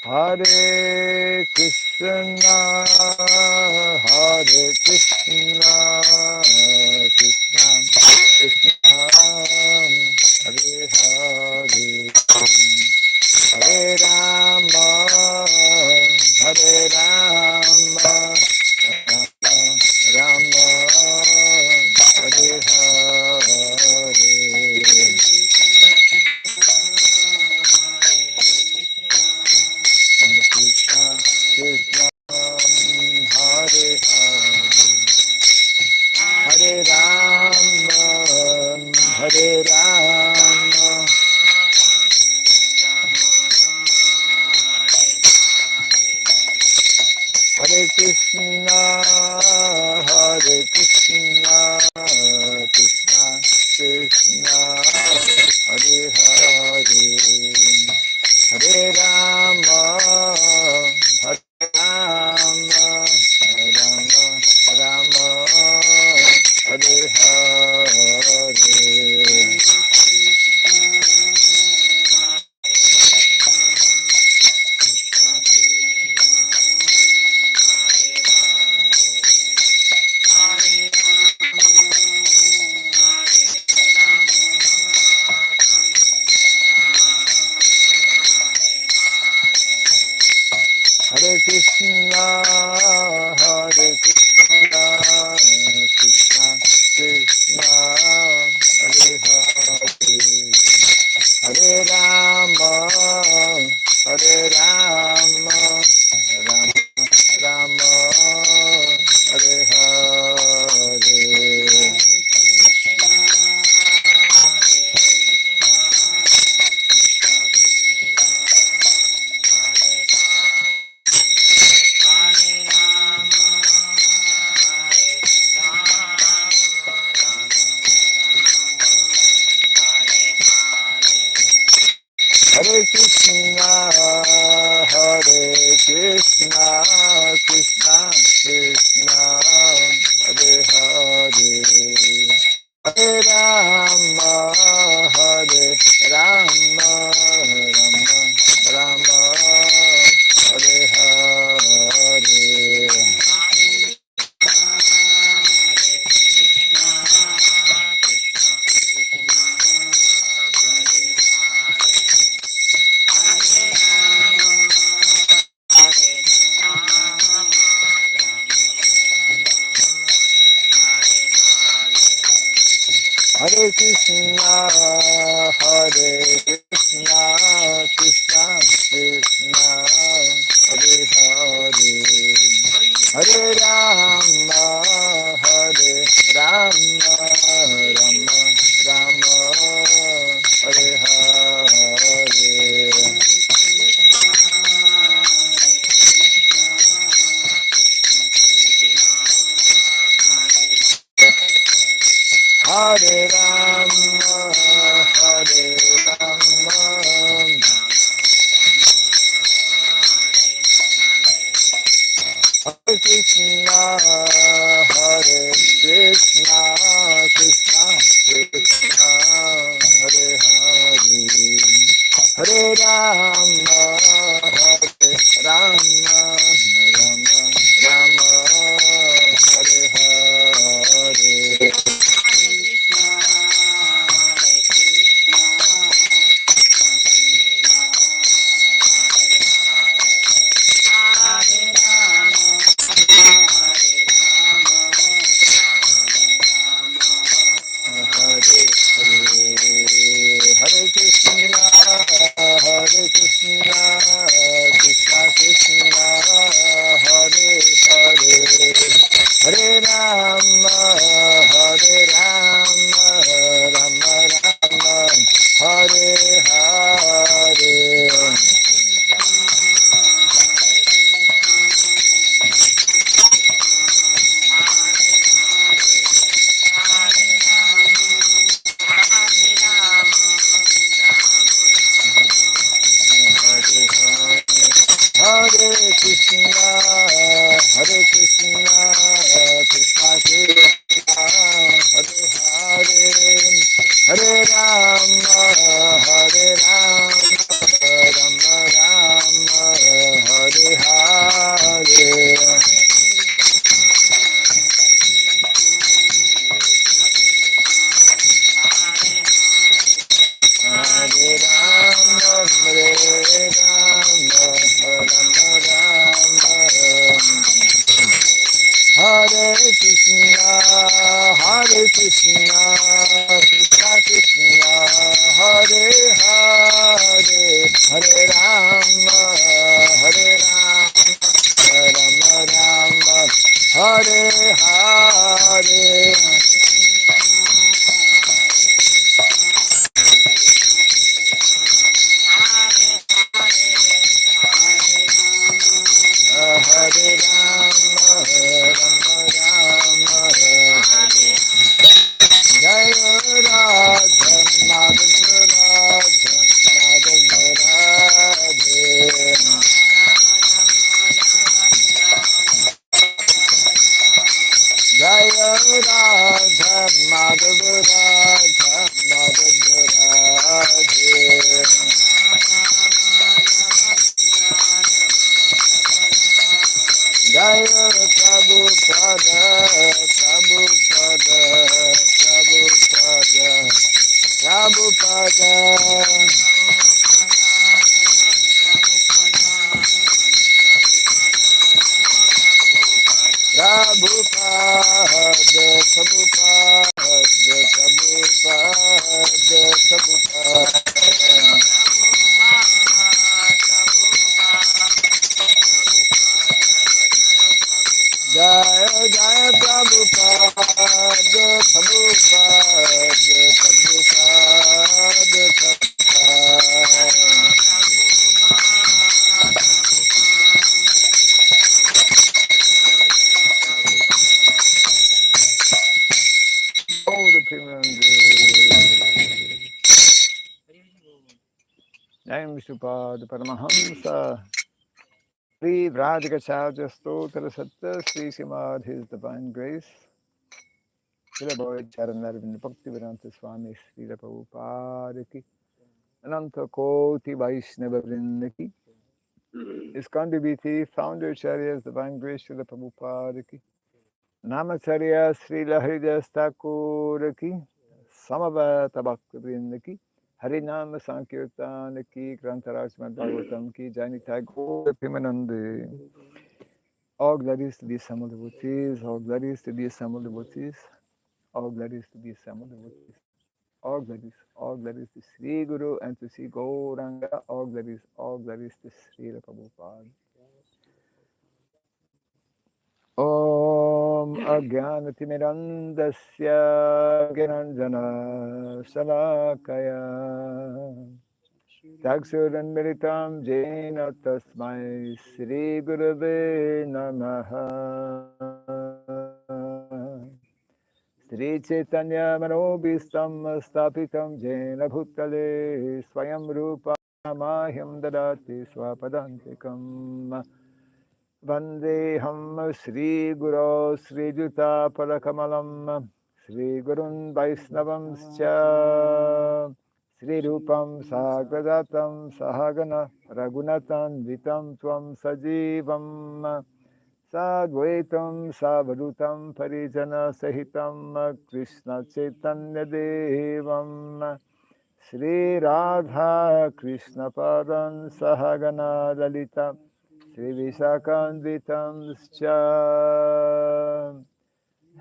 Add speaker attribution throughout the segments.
Speaker 1: Hare Krishna, Hare Krishna, Krishna Krishna, Hare Hare, Hare Rama, Hare Rama, Rama Hare Hare. Krishna Krishna Hare Hare, Hare Rama, Hare Rama, Hare Krishna, Hare Krishna, Krishna Krishna, Hare Hare, Hare Rama, Hare Rama, Rama Rama, Hare Hare. Hare Krishna, Hare Krishna, Krishna Krishna, Hare Hare, Hare Rama, Hare Rama, Rama Rama, Hare Hare. Hare Krishna, Hare Krishna, Krishna Krishna, Hare Hare, Hare Rama, Hare Rama, Rama Rama, Hare Hare. Hare Krishna, Hare Krishna, Krishna Krishna, Hare Hare, Hare Rama, Hare Rama, Rama Rama, Hare Hare. Hare Rama, Hare Rama, Hare Krishna, Hare Krishna, Krishna Krishna, Hare Hare, Hare Rama, Hare Rama, Rama Rama, Hare Hare. Krishna Krishna, Hare Hare, Hare Rama, Hare Rama, Rama Rama, Hare Hare. Hare Rama, Rama Rama, Hare Jaya Radha Madhava Radha Madhava Radhe. Jaya Radha Madhava Radha Madhava Radhe. Jaya Prabhupada, Prabhupada, Prabhupada, Prabhupada. Prabhupada, Prabhupada, Prabhupada, Prabhupada. Jaya Jaya Prabhupada, Prabhupada, Prabhupada, Prabhupada. Oh, the Primande. Jai Vishnupada Paramahamsa. Sri Radhika Charja Stotra Satta Sri Srimad, His Divine Grace. Srila Boy Charanarvind Bhakti Vedanta Swami Srila Prabhupada Ki. Ananta Koti Vaishnava Vrinda Ki. ISKCON DBT Founder Acharyas Divine Grace Srila Prabhupada Ki. Namacharya Srila Haridas Thakur Ki. Samavata Bhakti Vrinda Ki. Harinama Sankirtan Ki. Grantaraj Srimad Bhagavatam Ki. Janitai Gaura Pimanande. All glories to the assembled devotees, all glories to the assembled devotees, all glories to the assembled devotees, all glories to Sri Guru and to Sri Gauranga, all glories to Sri Prabhupada. Om Agyanatimirandasya Gyananjana Salakaya Chaksuranmiritam Jena Tasmai Sri Gurave Namaha Sri Chaitanya Manobhistam Stapitam Jena Bhutale Swayam Rupa Mahyam Dadati Swapadantikam Vandeham Sri Guru Sri Juta Palakamalam Sri Gurun Vaisnavam Scha Sri Rupam Sagradatam Sahagana Raghunatan Vitam Tvam Sajivam Sadvaitam Savadutam Parijana Sahitam Krishna Chaitanya Devam Sri Radha Krishna Padan Sahagana Lalita Sri Vishakandvitam Scha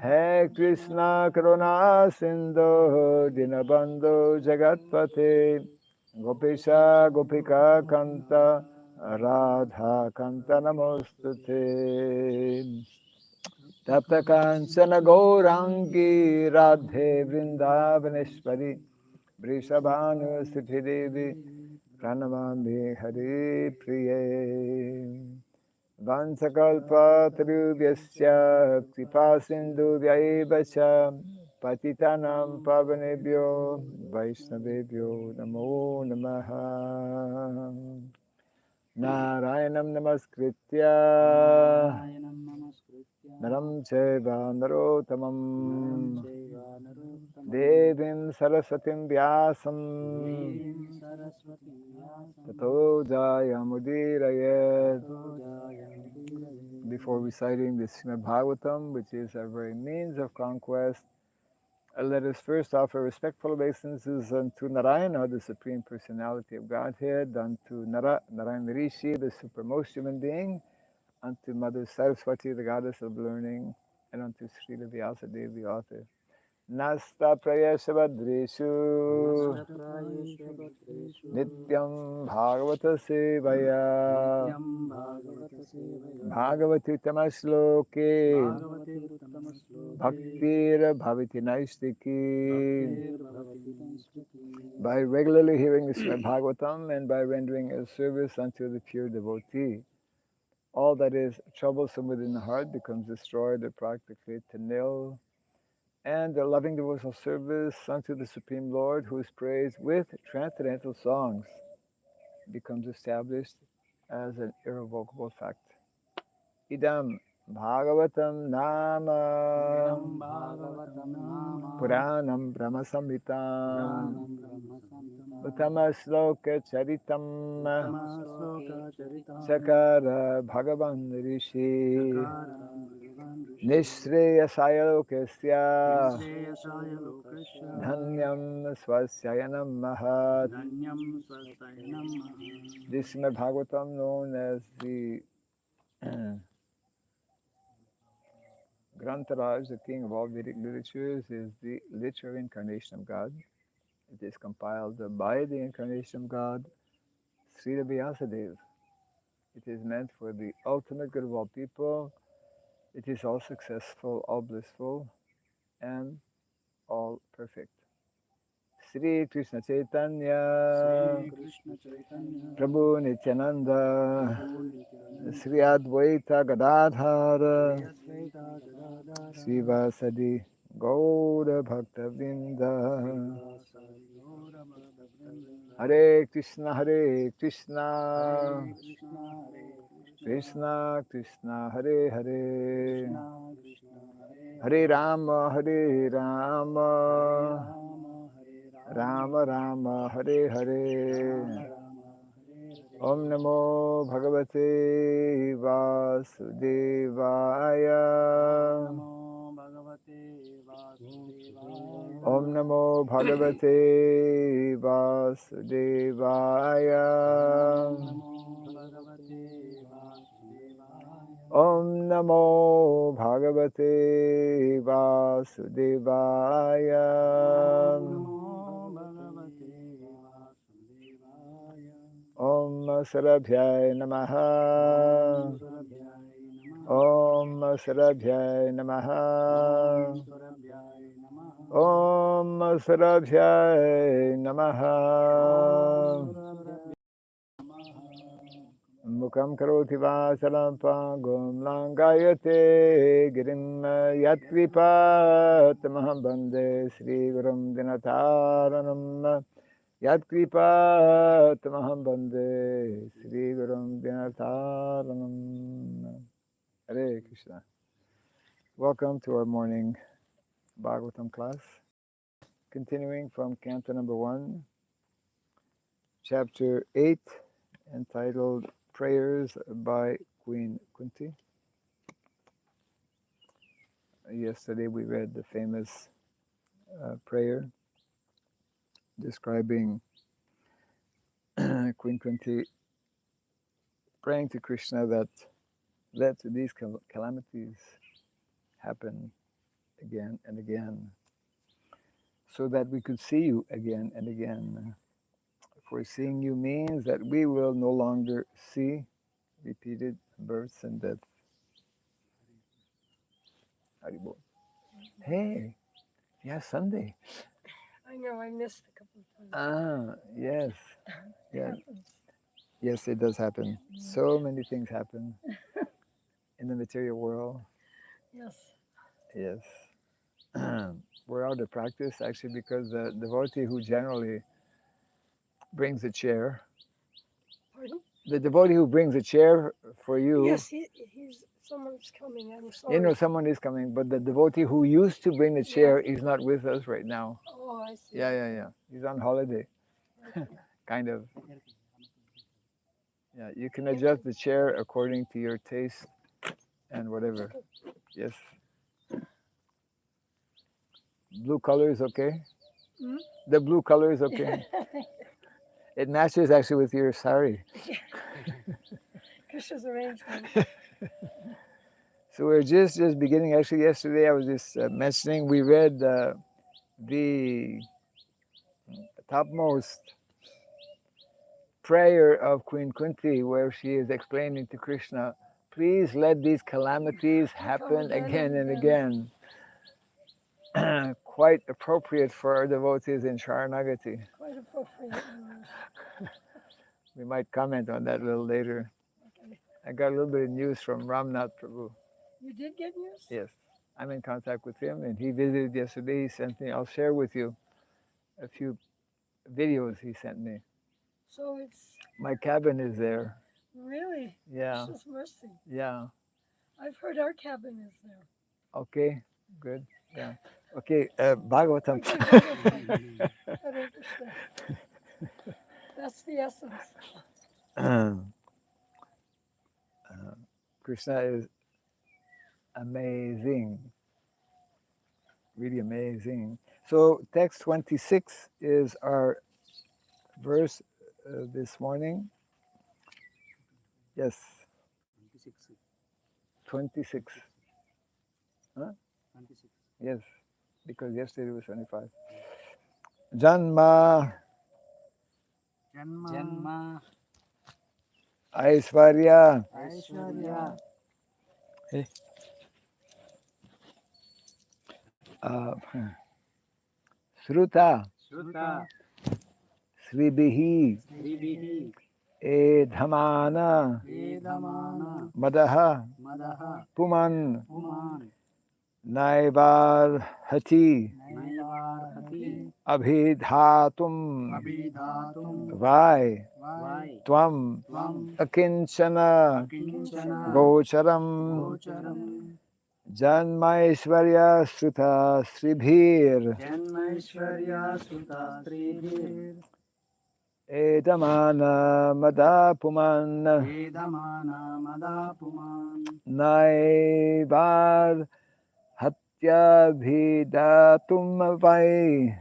Speaker 1: He Krishna Karuna Sindhu Dinabandhu Jagatpate Gopisha Gopika Kanta Radha Kanta Namostute Tapta Kanchana Gaurangi Radhe Vrindavaneshwari Vrishabhanu Siti Devi Pranamami Hari Priye Vansakalpa Tarubhyasya Kripa Sindhu Vyaivacha Patitanam Pavanebhyo Vaishnavebhyo Namo Namaha Narayanam Namaskritya Naram Chaiva Narotamam Devim Saraswatim Vyasam Tato Jayamudiraye. Before reciting the Srimad Bhagavatam, which is our very means of conquest, let us first offer respectful obeisances unto Narayana, the Supreme Personality of Godhead, unto Narayana Rishi, the supermost human being, unto Mother Saraswati, the Goddess of Learning, and unto Srila Vyasadeva, the author. Nasta prayashabadreshu Nityam Bhagavata Sevaya Bhagavati Tamasloke Bhaktir Bhaviti Naistiki. By regularly hearing the Srimad Bhagavatam and by rendering a service unto the pure devotee, all that is troublesome within the heart becomes destroyed or practically to nil, and the loving devotional service unto the Supreme Lord, who is praised with transcendental songs, becomes established as an irrevocable fact. Idam Bhagavatam Nama Puranam Brahma Samhitam Uttama Sloka Charitam Sakara Bhagavan Rishi Nishreyasaya Lokasya Dhanyam Swasyayanam Mahat. This Srimad Bhagavatam, known as the Grantaraj, the king of all Vedic literatures, is the literary incarnation of God. It is compiled by the incarnation of God, Sridham Vyasadeva. It is meant for the ultimate good of all people. It is all successful, all blissful, and all perfect. Sri Krishna Chaitanya Prabhu Nityananda Sri Advaita Gadadhara Sri Vasadi Gaura Bhakta Vrinda. Hare Krishna Krishna Krishna Hare Hare Hare Rama Rama Rama Hare Hare. Om Namo Bhagavate Vasudevaya. Om Namo Bhagavate Vasudevaya. Om Namo Bhagavate Vasudevaya. Om Sarabhyay Namaha. Om Sarabhyay Namaha. Om Sarabhyay Namaha. Mukam karoti vasalam pangum langayate girim yatkripat bande Sri Gurum Dinataranam. Yatkripat bande Sri Gurum Dinataranam. Hare Krishna. Welcome to our morning Bhagavatam class. Continuing from Canto number 1, Chapter 8, entitled Prayers by Queen Kunti. Yesterday we read the famous prayer describing Queen Kunti praying to Krishna that let these calamities happen again and again, so that we could see you again and again. For seeing you means that we will no longer see repeated births and deaths. Haribol. Hey, yeah, Sunday.
Speaker 2: I know, I missed a couple of times.
Speaker 1: Ah, yes. Yeah. Yes, it does happen. So many things happen in the material world.
Speaker 2: Yes.
Speaker 1: Yes. We're out of practice, actually, because the devotee who generally brings a chair,
Speaker 2: Pardon?
Speaker 1: the devotee who brings a chair for you.
Speaker 2: Yes, someone's coming. I'm sorry.
Speaker 1: You know, someone is coming, but the devotee who used to bring the chair is not with us right now.
Speaker 2: Oh, I see.
Speaker 1: Yeah. He's on holiday. Kind of. Yeah, you can adjust the chair according to your taste and whatever.
Speaker 2: Okay.
Speaker 1: Yes. Blue color is okay?
Speaker 2: Hmm?
Speaker 1: The blue color is okay. It matches actually with your sari.
Speaker 2: Krishna's arrangement.
Speaker 1: So we're just beginning. Actually, yesterday I was just mentioning we read the topmost prayer of Queen Kunti, where she is explaining to Krishna, please let these calamities happen again and again. Quite appropriate for our devotees in Sharanagati.
Speaker 2: Quite appropriate.
Speaker 1: We might comment on that a little later.
Speaker 2: Okay.
Speaker 1: I got a little bit of news from Ramnath Prabhu.
Speaker 2: You did get news?
Speaker 1: Yes, I'm in contact with him, and he visited yesterday. He sent me, I'll share with you a few videos he sent me.
Speaker 2: So it's...
Speaker 1: My cabin is there.
Speaker 2: Really?
Speaker 1: Yeah.
Speaker 2: Precious mercy.
Speaker 1: Yeah.
Speaker 2: I've heard our cabin is there.
Speaker 1: Okay, good. Yeah. Okay, bhagavatam.
Speaker 2: Okay, bhagavatam. Hare Krishna. That's the essence.
Speaker 1: Krishna is amazing. Really amazing. So text 26 is our verse this morning. Yes. 26. Huh? 26. Yes, because yesterday was 25. Janma Aishwarya Sruta Sribihi Edhamana Madaha Puman Naivar Hati Abhidhatum Vai Tvam Akinchana Gocharam Janmaishwarya Sruta Sribhir Edamana Madapuman Naivar Hatyabhidatum Vai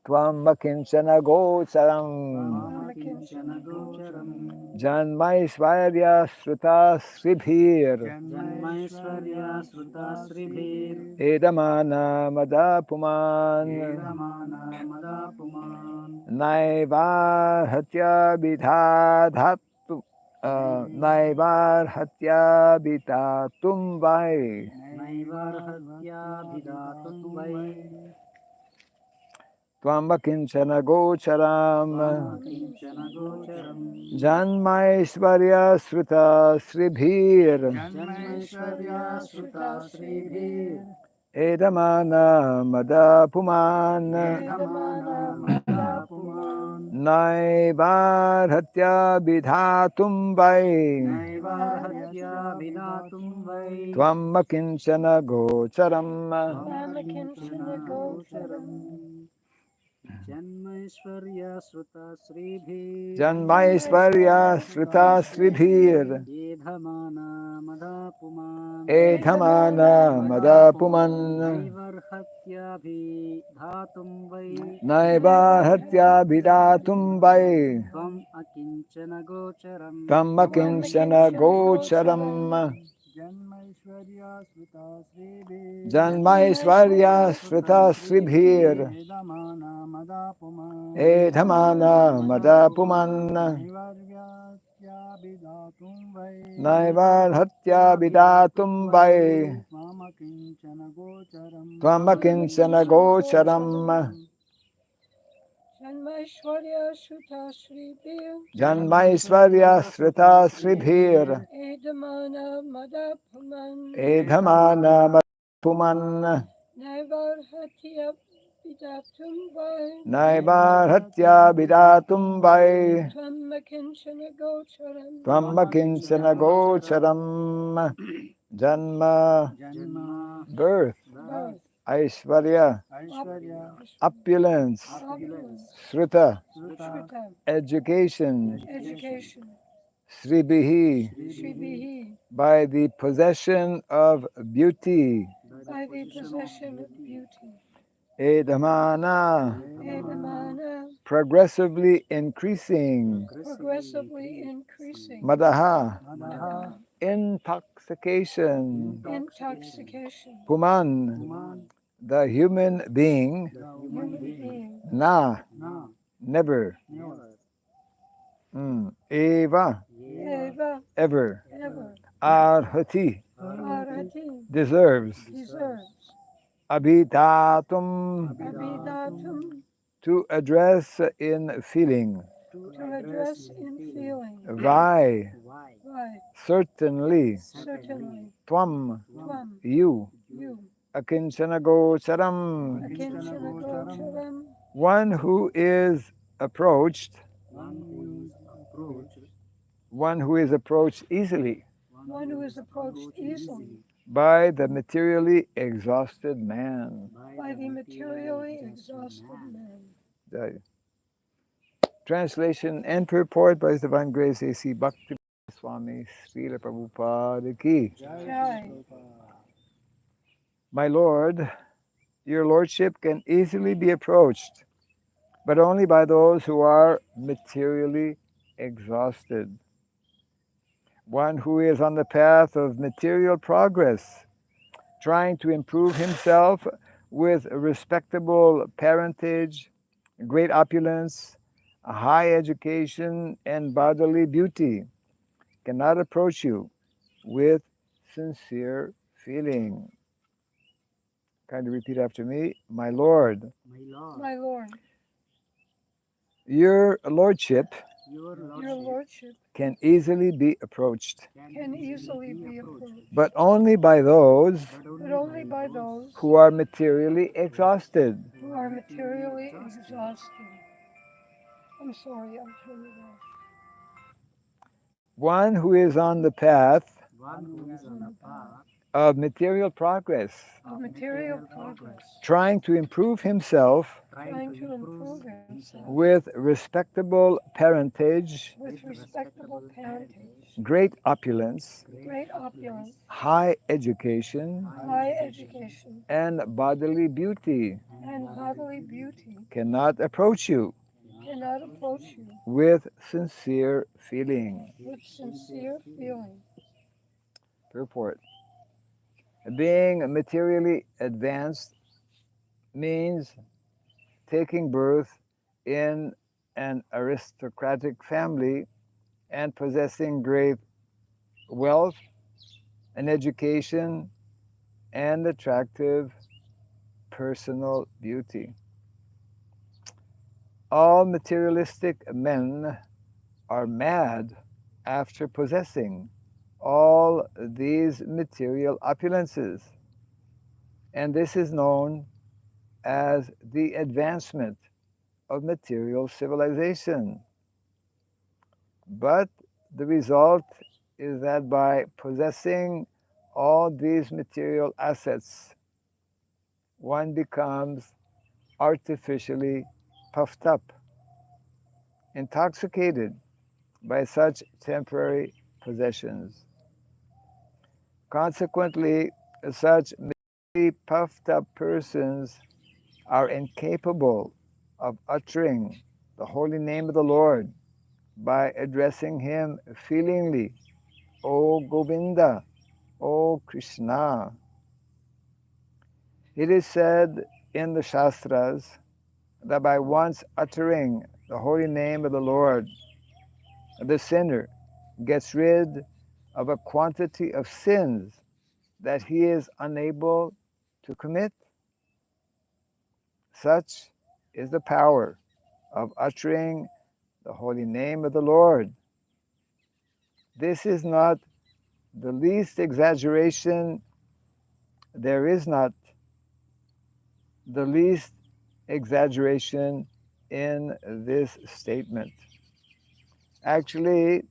Speaker 1: Tvam Akinchana Gocharam Janmaishwarya Sruta Sribhir Edamana Madapuman Naivar Hatyabhidhatum Naivar Hatyabhitatum Vai Tvam Akinchana Gocharam Janmaishwarya Sruta Sribhir Edamana Madapuman Naivar Hatyabhidhatum Vai Tvam Akinchana Gocharam
Speaker 3: Janmaishwarya Sruta Sribhir
Speaker 1: Janmaishwarya Sruta Sribhir
Speaker 3: Edhamana Madapuman Naivarhatyabhidhatum Vai
Speaker 1: Naivar Hatyabhidhatum Vai
Speaker 3: Tvam Akinchana
Speaker 1: Gocharam
Speaker 3: Janmaishwarya Sruta Sribhir
Speaker 1: Janmaishwarya Sruta Sribhir Edhamana Madapuman Naivar Hatyabhidhatum Vai Tvam Akinchana Gocharam
Speaker 2: Janmaishwarya Shuta Shribhir
Speaker 1: Janmaishwarya Sruta Sribhir
Speaker 2: Edamana Madapuman
Speaker 1: Edhamana Madapuman
Speaker 2: Naivar Hatyabhidatum Vai
Speaker 1: Naivar Hatyabhidhatum Vai
Speaker 2: Tvam Akinchana Gocharam
Speaker 1: Janma birth Aishwarya opulence Sruta education Sribihi by the possession of beauty Edamana progressively increasing Madaha intoxication.
Speaker 2: intoxication,
Speaker 1: Puman,
Speaker 3: Puman,
Speaker 1: the human being.
Speaker 3: the
Speaker 2: human
Speaker 3: human being.
Speaker 2: being,
Speaker 1: Na,
Speaker 3: Na,
Speaker 1: never.
Speaker 3: never.
Speaker 1: Eva,
Speaker 3: Eva,
Speaker 2: eva,
Speaker 1: ever.
Speaker 2: ever,
Speaker 1: Arhati,
Speaker 3: Arhati,
Speaker 2: arhati,
Speaker 1: deserves.
Speaker 2: deserves,
Speaker 1: Abhitatum,
Speaker 3: Abhidatum,
Speaker 2: abhidatum,
Speaker 1: to address in feeling.
Speaker 3: to
Speaker 2: to
Speaker 3: address
Speaker 2: address
Speaker 3: in
Speaker 2: in
Speaker 3: feeling.
Speaker 2: feeling.
Speaker 1: Vai,
Speaker 3: Why?
Speaker 2: Why,
Speaker 1: certainly.
Speaker 2: certainly,
Speaker 1: Tvam,
Speaker 2: tvam,
Speaker 1: you.
Speaker 2: you,
Speaker 1: Akinchanagocharam,
Speaker 2: akinchana gocharam,
Speaker 1: one who is approached,
Speaker 3: One who is approached,
Speaker 1: one who is approached easily
Speaker 2: one who is approached easily
Speaker 1: by the materially exhausted man.
Speaker 2: by the materially exhausted man.
Speaker 1: The translation and purport by His Divine Grace A.C. Bhakti Swami Srila Prabhupada Ki.
Speaker 2: Jai.
Speaker 1: My Lord, your Lordship can easily be approached, but only by those who are materially exhausted. One who is on the path of material progress, trying to improve himself with respectable parentage, great opulence, a high education, and bodily beauty, cannot approach you with sincere feeling. Kindly repeat after me. My Lord,
Speaker 3: my Lord,
Speaker 2: My Lord,
Speaker 1: your Lordship
Speaker 3: your
Speaker 2: your
Speaker 3: Lordship
Speaker 2: Lordship
Speaker 1: can easily be approached,
Speaker 2: can easily be approached,
Speaker 1: but only by those
Speaker 2: but only by those
Speaker 1: who are materially exhausted.
Speaker 2: who are materially exhausted. I'm sorry, I'll turn it off.
Speaker 1: One who is on the path
Speaker 3: one who is on the path
Speaker 1: of material progress,
Speaker 2: Of material progress,
Speaker 1: trying to improve himself
Speaker 2: trying to improve himself
Speaker 1: with respectable parentage,
Speaker 2: with respectable parentage,
Speaker 1: great opulence,
Speaker 2: great opulence,
Speaker 1: high education,
Speaker 2: high education,
Speaker 1: and bodily beauty,
Speaker 2: and bodily beauty
Speaker 1: cannot approach you
Speaker 2: cannot approach you
Speaker 1: with sincere feeling.
Speaker 2: with sincere feeling.
Speaker 1: Purport. Being materially advanced means taking birth in an aristocratic family and possessing great wealth, an education, and attractive personal beauty. All materialistic men are mad after possessing all these material opulences, and this is known as the advancement of material civilization. But the result is that by possessing all these material assets, one becomes artificially puffed up, intoxicated by such temporary possessions. Consequently, such materially puffed up persons are incapable of uttering the holy name of the Lord by addressing him feelingly, O Govinda, O Krishna. It is said in the Shastras that by once uttering the holy name of the Lord, the sinner gets rid of a quantity of sins that he is unable to commit. Such is the power of uttering the holy name of the Lord. This is not the least exaggeration. There is not the least exaggeration in this statement. Actually,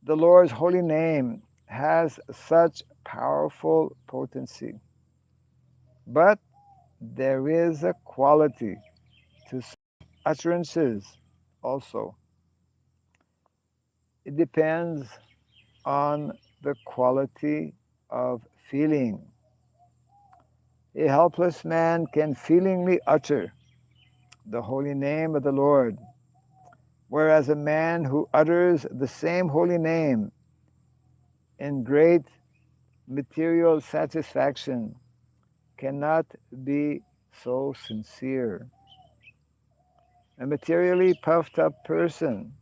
Speaker 1: the Lord's holy name has such powerful potency. But there is a quality to utterances also. It depends on the quality of feeling. A helpless man can feelingly utter the holy name of the Lord, whereas a man who utters the same holy name in great material satisfaction cannot be so sincere. A materially puffed up person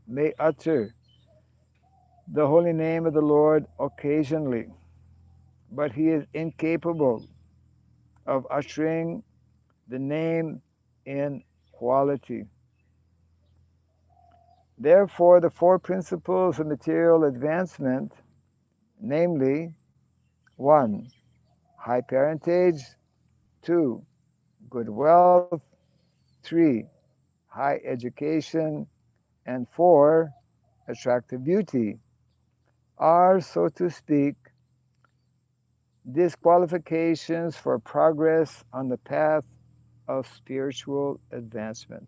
Speaker 1: may utter the holy name of the Lord occasionally, but he is incapable of uttering the name in quality. Therefore, the four principles of material advancement, namely 1. High parentage, 2. Good wealth, 3. High education, and 4. Attractive beauty, are, so to speak, disqualifications for progress on the path of spiritual advancement.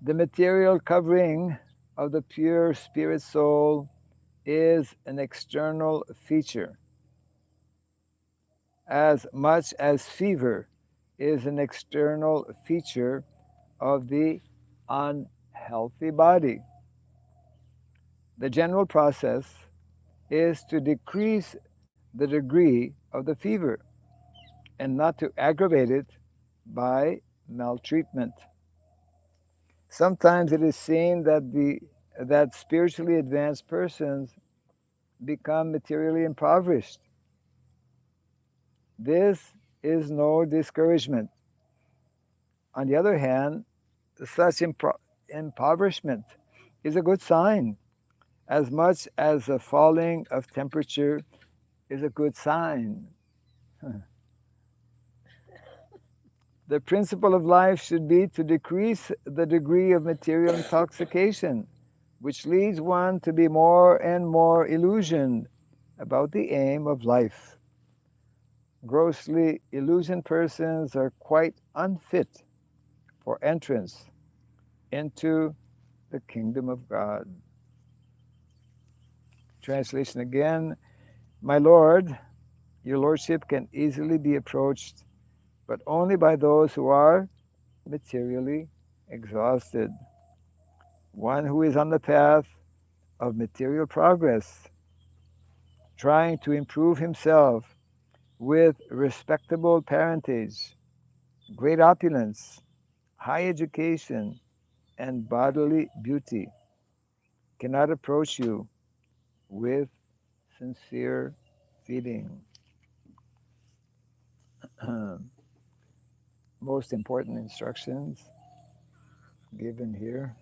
Speaker 1: The material covering of the pure spirit soul is an external feature, as much as fever is an external feature of the unhealthy body. The general process is to decrease the degree of the fever and not to aggravate it by maltreatment. Sometimes it is seen that spiritually advanced persons become materially impoverished. This is no discouragement. On the other hand, such impoverishment is a good sign, as much as a falling of temperature is a good sign. The principle of life should be to decrease the degree of material intoxication, which leads one to be more and more illusioned about the aim of life. Grossly illusioned persons are quite unfit for entrance into the kingdom of God. Translation again. My Lord, your Lordship can easily be approached, but only by those who are materially exhausted. One who is on the path of material progress, trying to improve himself with respectable parentage, great opulence, high education, and bodily beauty, cannot approach you with sincere feeling. Most important instructions given here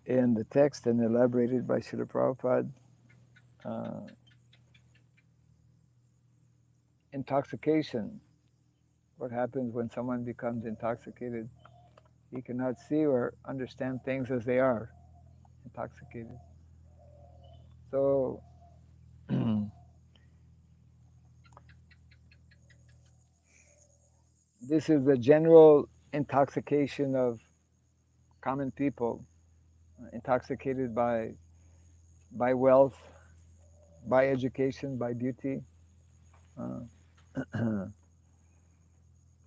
Speaker 1: in the text and elaborated by Srila Prabhupada. Uh, Intoxication. What happens when someone becomes intoxicated? He cannot see or understand things as they are. Intoxicated. So, this is the general intoxication of common people, intoxicated by wealth, by education, by beauty,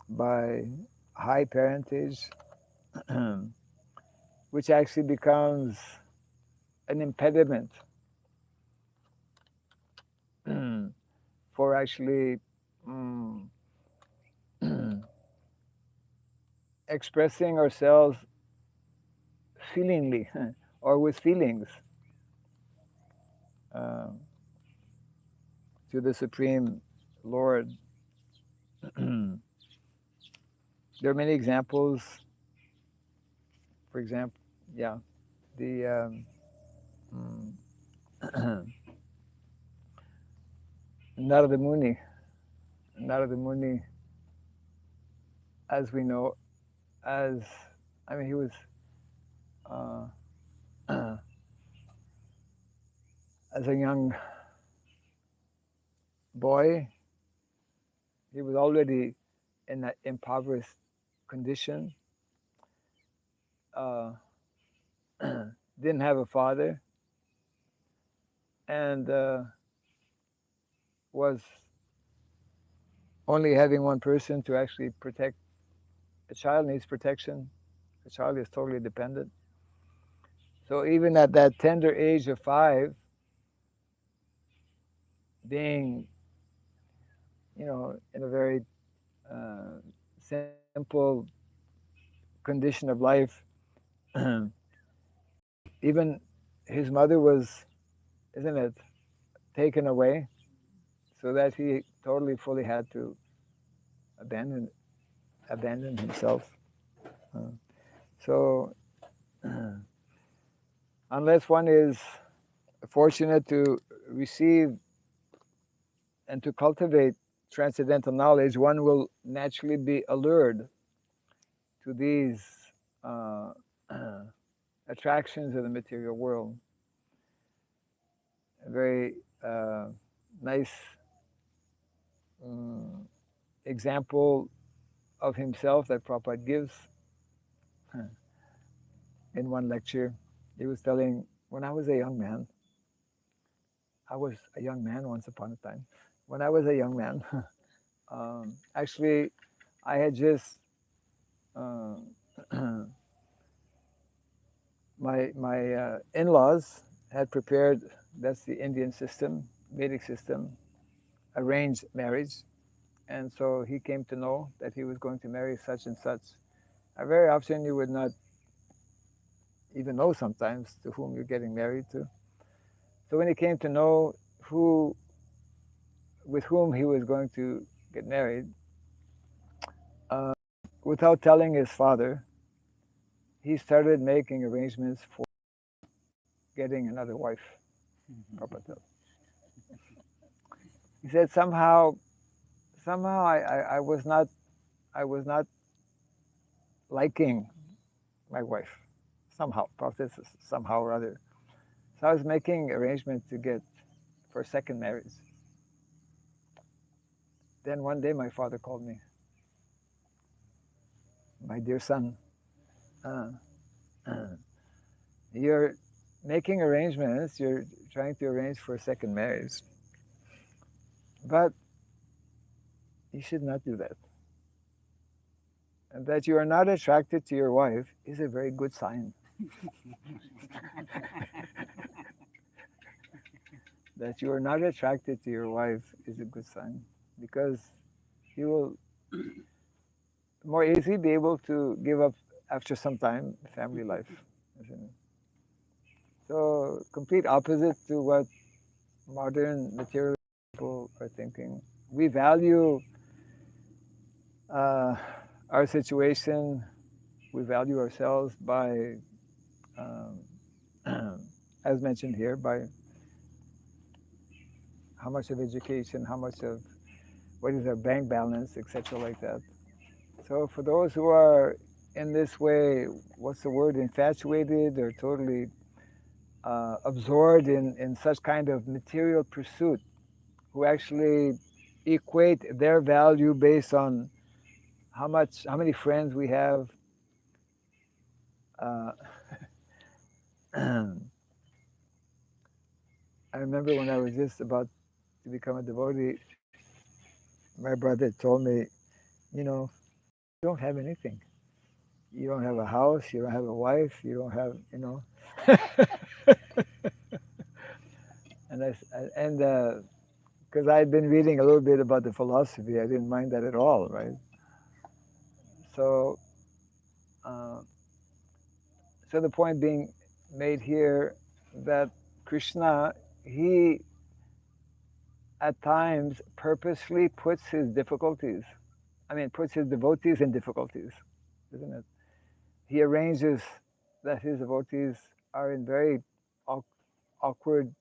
Speaker 1: by high parentage, which actually becomes an impediment for actually expressing ourselves feelingly or with feelings uh, to the Supreme Lord. There are many examples. For example, yeah, the Narada Muni. Narada Muni, as we know, he was uh, as a young boy, he was already in that impoverished condition. Uh, didn't have a father, and was only having one person to actually protect. A child needs protection. A child is totally dependent. So even at that tender age of 5, being, in a very uh, simple condition of life, even his mother was, isn't it, taken away, so that he totally, fully had to abandon abandon himself. Uh, so unless one is fortunate to receive and to cultivate transcendental knowledge, one will naturally be allured to these uh, attractions of the material world. A very nice um, example of himself that Prabhupada gives in one lecture. He was telling, when I was a young man, I was a young man once upon a time. When I was a young man, actually, I had just uh, my in-laws had prepared. That's the Indian system, Vedic system, arranged marriage, and so he came to know that he was going to marry such and such. Very often, you would not even know sometimes to whom you're getting married to. So when he came to know who, with whom he was going to get married, uh, without telling his father, he started making arrangements for getting another wife. Prabhupada. He said somehow I was not liking my wife. Somehow, process somehow or other. So I was making arrangements to get for a second marriage. Then one day my father called me, my dear son, uh, you're making arrangements, you're trying to arrange for a second marriage, but you should not do that. And that you are not attracted to your wife is a very good sign. That you are not attracted to your wife is a good sign, because you will more easily be able to give up after some time family life, isn't it? So complete opposite to what modern material people are thinking. We value uh, our situation, we value ourselves by, um, as mentioned here, by how much of education, how much of what is our bank balance, etc., like that. So for those who are in this way, what's the word, infatuated or totally absorbed in such kind of material pursuit, who actually equate their value based on how many friends we have. Uh, I remember when I was just about to become a devotee, my brother told me, you don't have anything. You don't have a house, you don't have a wife, you don't have, and because I had been reading a little bit about the philosophy, I didn't mind that at all, right? So, uh, so the point being made here that Krishna, he at times purposely puts his difficulties, puts his devotees in difficulties, isn't it? He arranges that his devotees are in very awkward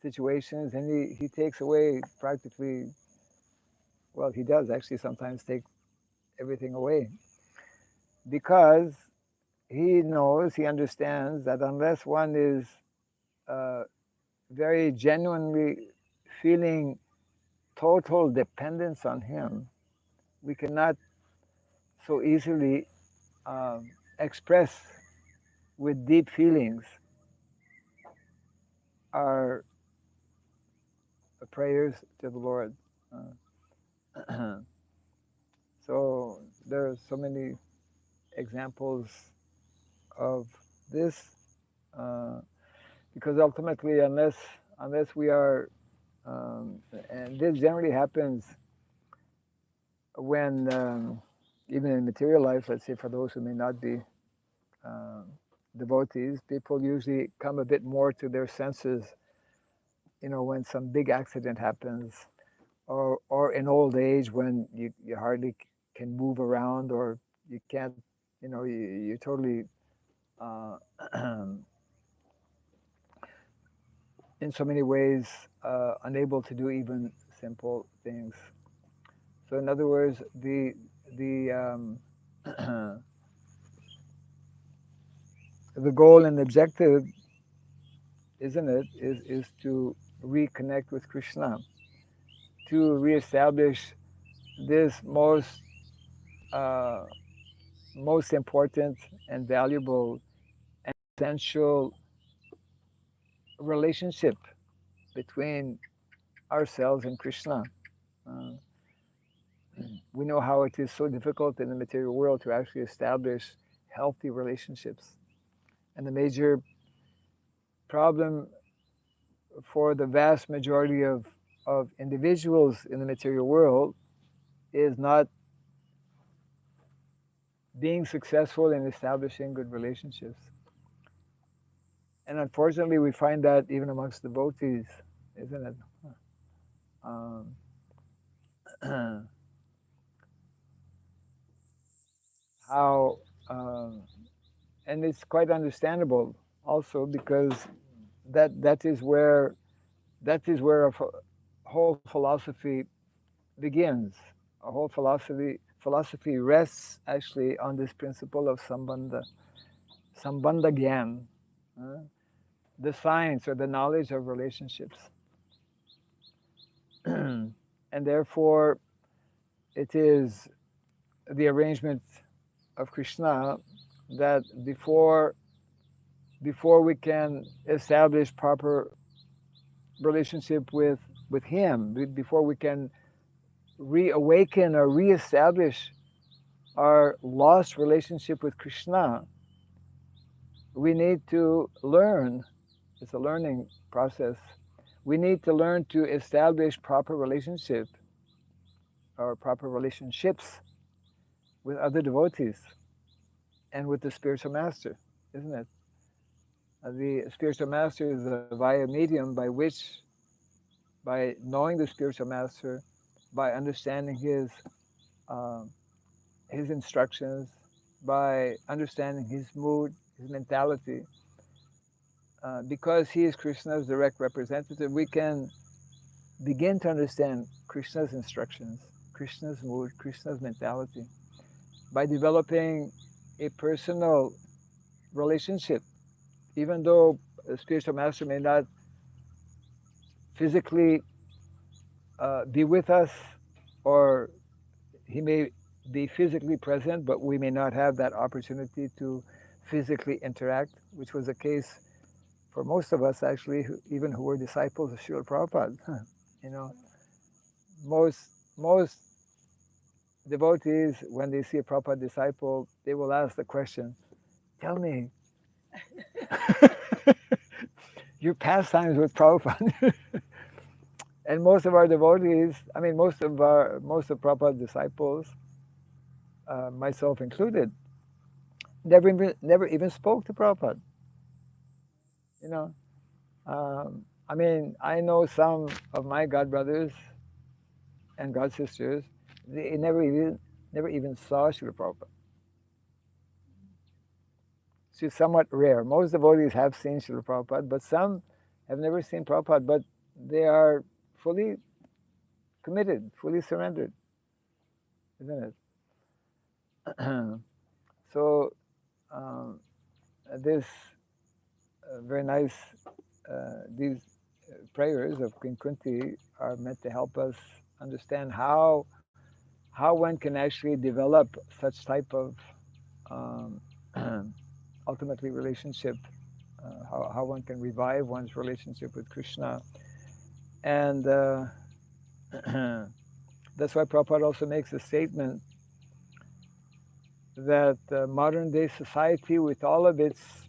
Speaker 1: situations, and he takes away practically, well, he does actually sometimes take everything away, because he knows, he understands that unless one is uh, very genuinely feeling total dependence on him, we cannot so easily express with deep feelings our prayers to the Lord. So there are so many examples of this. because ultimately, unless we are, and this generally happens when, even in material life, let's say for those who may not be um, devotees, people usually come a bit more to their senses, when some big accident happens, or in old age when you hardly can move around, or you can't, you're totally uh, in so many ways unable to do even simple things. So in other words, the the goal and objective, isn't it, is to reconnect with Krishna, to reestablish this uh, most important and valuable and essential relationship between ourselves and Krishna. Uh, we know how it is so difficult in the material world to actually establish healthy relationships. And the major problem for the vast majority of individuals in the material world is not being successful in establishing good relationships. And unfortunately, we find that even amongst devotees, isn't it? Um, how, and it's quite understandable also, because that is where a whole philosophy begins. A whole philosophy rests actually on this principle of sambandha gyan, uh, the science or the knowledge of relationships. And therefore, it is the arrangement of Krishna that before we can establish proper relationship with him, before we can reawaken or reestablish our lost relationship with Krishna, we need to learn. It's a learning process. We need to learn to establish proper relationship or proper relationships with other devotees and with the spiritual master, isn't it? The spiritual master is the via medium by knowing the spiritual master, by understanding um, his instructions, by understanding his mood, his mentality, because he is Krishna's direct representative, we can begin to understand Krishna's instructions, Krishna's mood, Krishna's mentality, by developing a personal relationship. Even though a spiritual master may not physically be with us, or he may be physically present, but we may not have that opportunity to physically interact, which was the case for most of us actually, even who were disciples of Srila Prabhupada. you know, most devotees, when they see a Prabhupada disciple, they will ask the question, "Tell me your pastimes with Prabhupada." And most of our devotees, I mean, most of Prabhupada's disciples, myself included, never even spoke to Prabhupada. You know, I mean, I know some of my god brothers and god sisters, they never even saw Srila Prabhupada. It's somewhat rare. Most devotees have seen Srila Prabhupada, but some have never seen Prabhupada, but they are fully committed, fully surrendered, isn't it? So this very nice, these prayers of Queen Kunti are meant to help us understand how one can actually develop such type of um, ultimately relationship, how one can revive one's relationship with Krishna. And that's why Prabhupada also makes a statement that modern day society, with all of its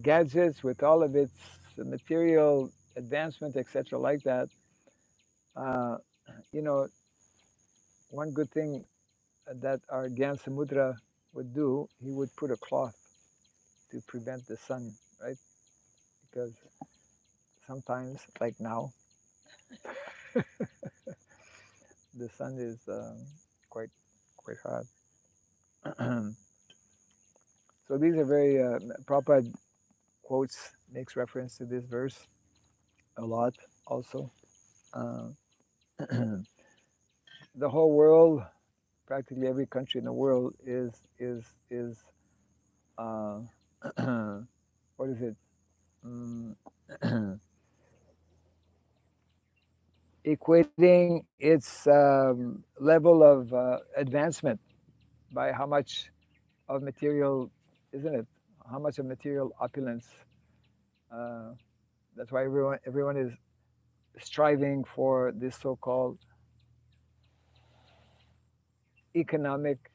Speaker 1: gadgets, with all of its material advancement, etc., like that, uh, you know, one good thing that our Gyan Samudra would do, he would put a cloth to prevent the sun, right? Because sometimes, like now, the sun is quite quite hot. So these are very Prabhupada quotes, makes reference to this verse a lot also. Uh, the whole world, practically every country in the world is uh, what is it? Mm, equating its level of advancement by how much of material, isn't it? How much of material opulence. Uh, that's why everyone is striving for this so-called economic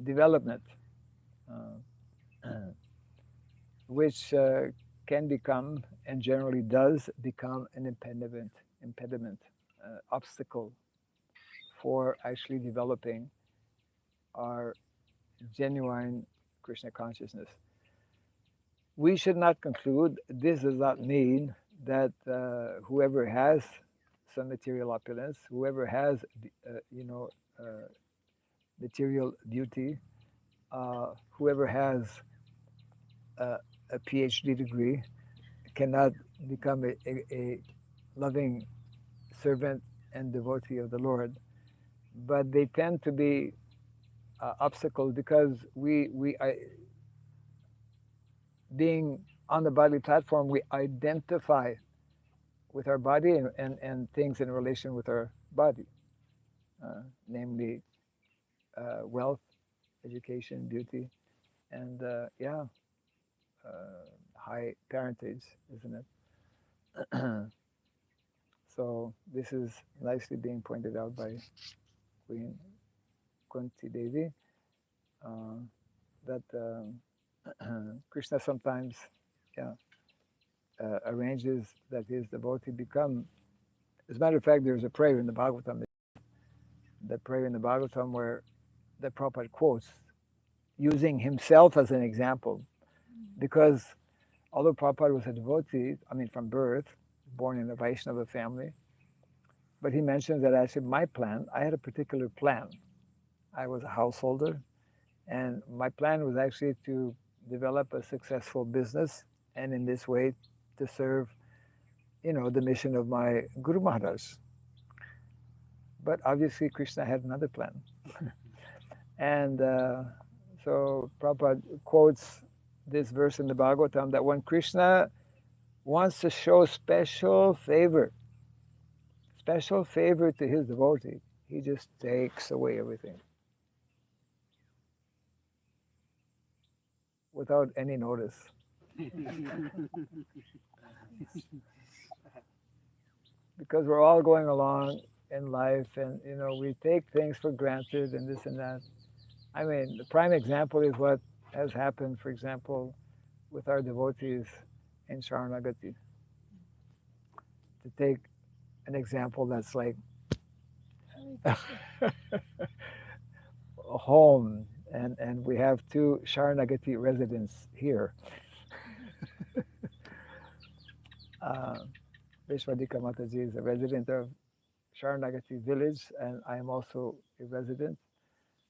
Speaker 1: development, uh, which can become and generally does become an impediment, obstacle for actually developing our genuine Krishna consciousness. We should not conclude, this does not mean that whoever has some material opulence, whoever has, material beauty, whoever has a PhD degree cannot become a loving servant and devotee of the Lord. But they tend to be obstacles because being on the body platform, we identify with our body and things in relation with our body, namely wealth, education, beauty, and high parentage, isn't it? So this is nicely being pointed out by Queen Kunti Devi, uh, that Krishna sometimes, yeah, arranges that his devotee become. As a matter of fact, there's a prayer in the Bhagavatam, that prayer in the Bhagavatam where the Prabhupada quotes, using himself as an example, because although Prabhupada was a devotee, I mean from birth, born in a Vaishnava family, but he mentions that actually my plan, I had a particular plan. I was a householder, and my plan was actually to develop a successful business, and in this way to serve, the mission of my Guru Maharaj. But obviously Krishna had another plan. And so Prabhupada quotes this verse in the Bhagavatam that when Krishna wants to show special favor to his devotee, he just takes away everything without any notice. Because we're all going along in life, and we take things for granted and this and that. I mean, the prime example is what has happened, for example, with our devotees in Sharanagati. To take an example that's like a home, and we have two Sharanagati residents here. Vishwadika Mataji is a resident of Sharanagati village, and I am also a resident.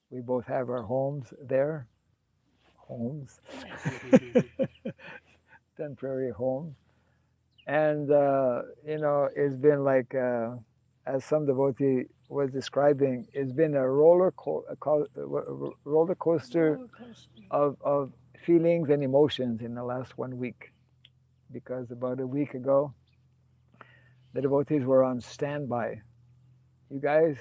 Speaker 1: We both have our homes there. Homes. Temporary homes. And, it's been like, as some devotee was describing, it's been a roller coaster of feelings and emotions in the last 1 week. Because about a week ago, the devotees were on standby. You guys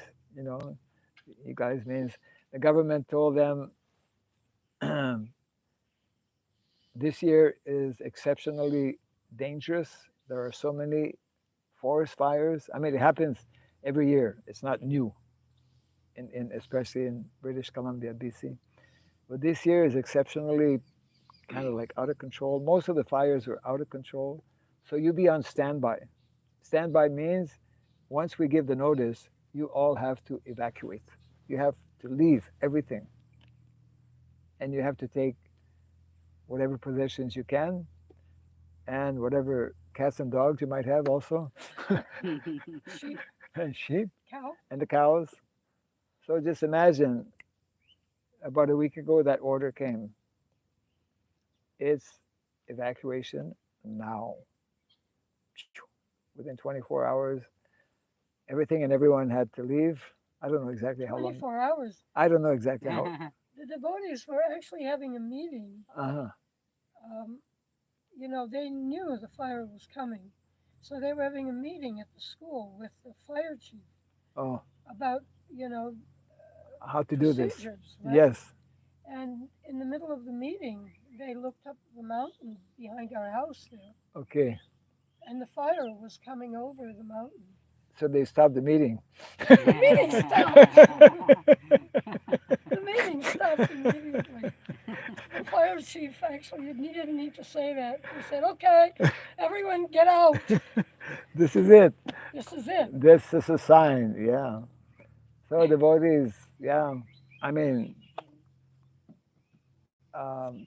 Speaker 1: means the government told them this year is exceptionally dangerous. There are so many forest fires. I mean, it happens every year. It's not new, especially in British Columbia, BC. But this year is exceptionally kind of like out of control. Most of the fires are out of control. So you be on standby. Standby means once we give the notice, you all have to evacuate. You have to leave everything. And you have to take whatever possessions you can and whatever cats and dogs you might have also,
Speaker 2: Sheep,
Speaker 1: and sheep
Speaker 2: cow.
Speaker 1: and the cows. So just imagine about a week ago that order came. It's evacuation now. Within 24 hours, everything and everyone had to leave. I don't know exactly how long.
Speaker 2: 24 hours.
Speaker 1: I don't know exactly how.
Speaker 2: The devotees were actually having a meeting.
Speaker 1: Uh-huh.
Speaker 2: Um, they knew the fire was coming. So they were having a meeting at the school with the fire chief
Speaker 1: Oh,
Speaker 2: about, you know,
Speaker 1: how to do this?
Speaker 2: procedures, right?
Speaker 1: Yes.
Speaker 2: And in the middle of the meeting, they looked up the mountain behind our house there,
Speaker 1: Okay.
Speaker 2: and the fire was coming over the mountain.
Speaker 1: So they stopped the meeting.
Speaker 2: The meeting stopped. The meeting stopped immediately. The fire chief actually he didn't need to say that. He said, "Okay, everyone get out.
Speaker 1: This is it.
Speaker 2: This is it."
Speaker 1: This is a sign. Yeah. So devotees, yeah. I mean, um,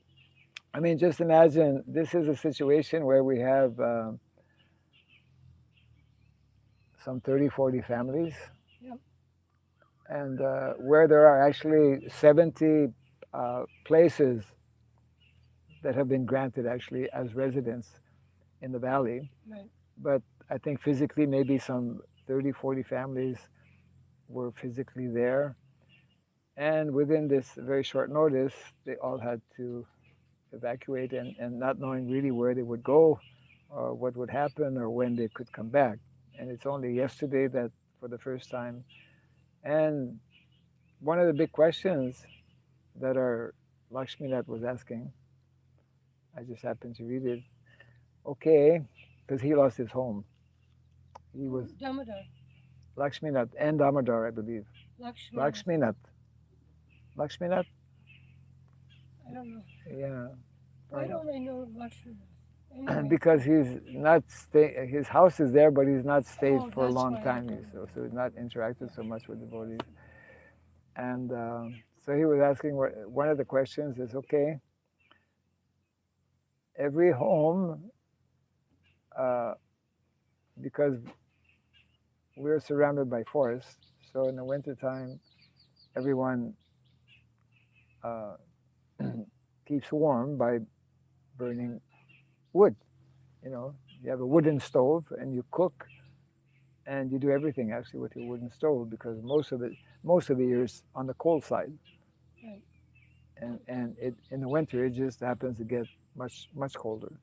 Speaker 1: just imagine this is a situation where we have some 30, 40 families,
Speaker 2: Yep.
Speaker 1: and where there are actually 70 places that have been granted actually as residents in the valley.
Speaker 2: Right.
Speaker 1: But I think physically, maybe some 30, 40 families were physically there. And within this very short notice, they all had to evacuate and not knowing really where they would go or what would happen or when they could come back. And it's only yesterday that for the first time. And one of the big questions that our Lakshminath was asking, I just happened to read it. Okay, because he lost his home. He was
Speaker 2: Damodar,
Speaker 1: Lakshminath and Damodar, I believe.
Speaker 2: Lakshmi.
Speaker 1: Lakshminath. Lakshminath?
Speaker 2: I don't know.
Speaker 1: Yeah.
Speaker 2: Why don't I know Lakshmi? Anyway.
Speaker 1: Because he's not stay. His house is there, but he's not stayed
Speaker 2: Oh,
Speaker 1: for a
Speaker 2: that's
Speaker 1: long
Speaker 2: why I
Speaker 1: time.
Speaker 2: don't
Speaker 1: So he's not interacted so much with devotees. And so he was asking one of the questions is okay. Every home, uh, because we're surrounded by forests, so in the wintertime, everyone uh, keeps warm by burning wood. You have a wooden stove and you cook and you do everything actually with your wooden stove because most of the years on the cold side.
Speaker 2: Right.
Speaker 1: And it in the winter it just happens to get much colder,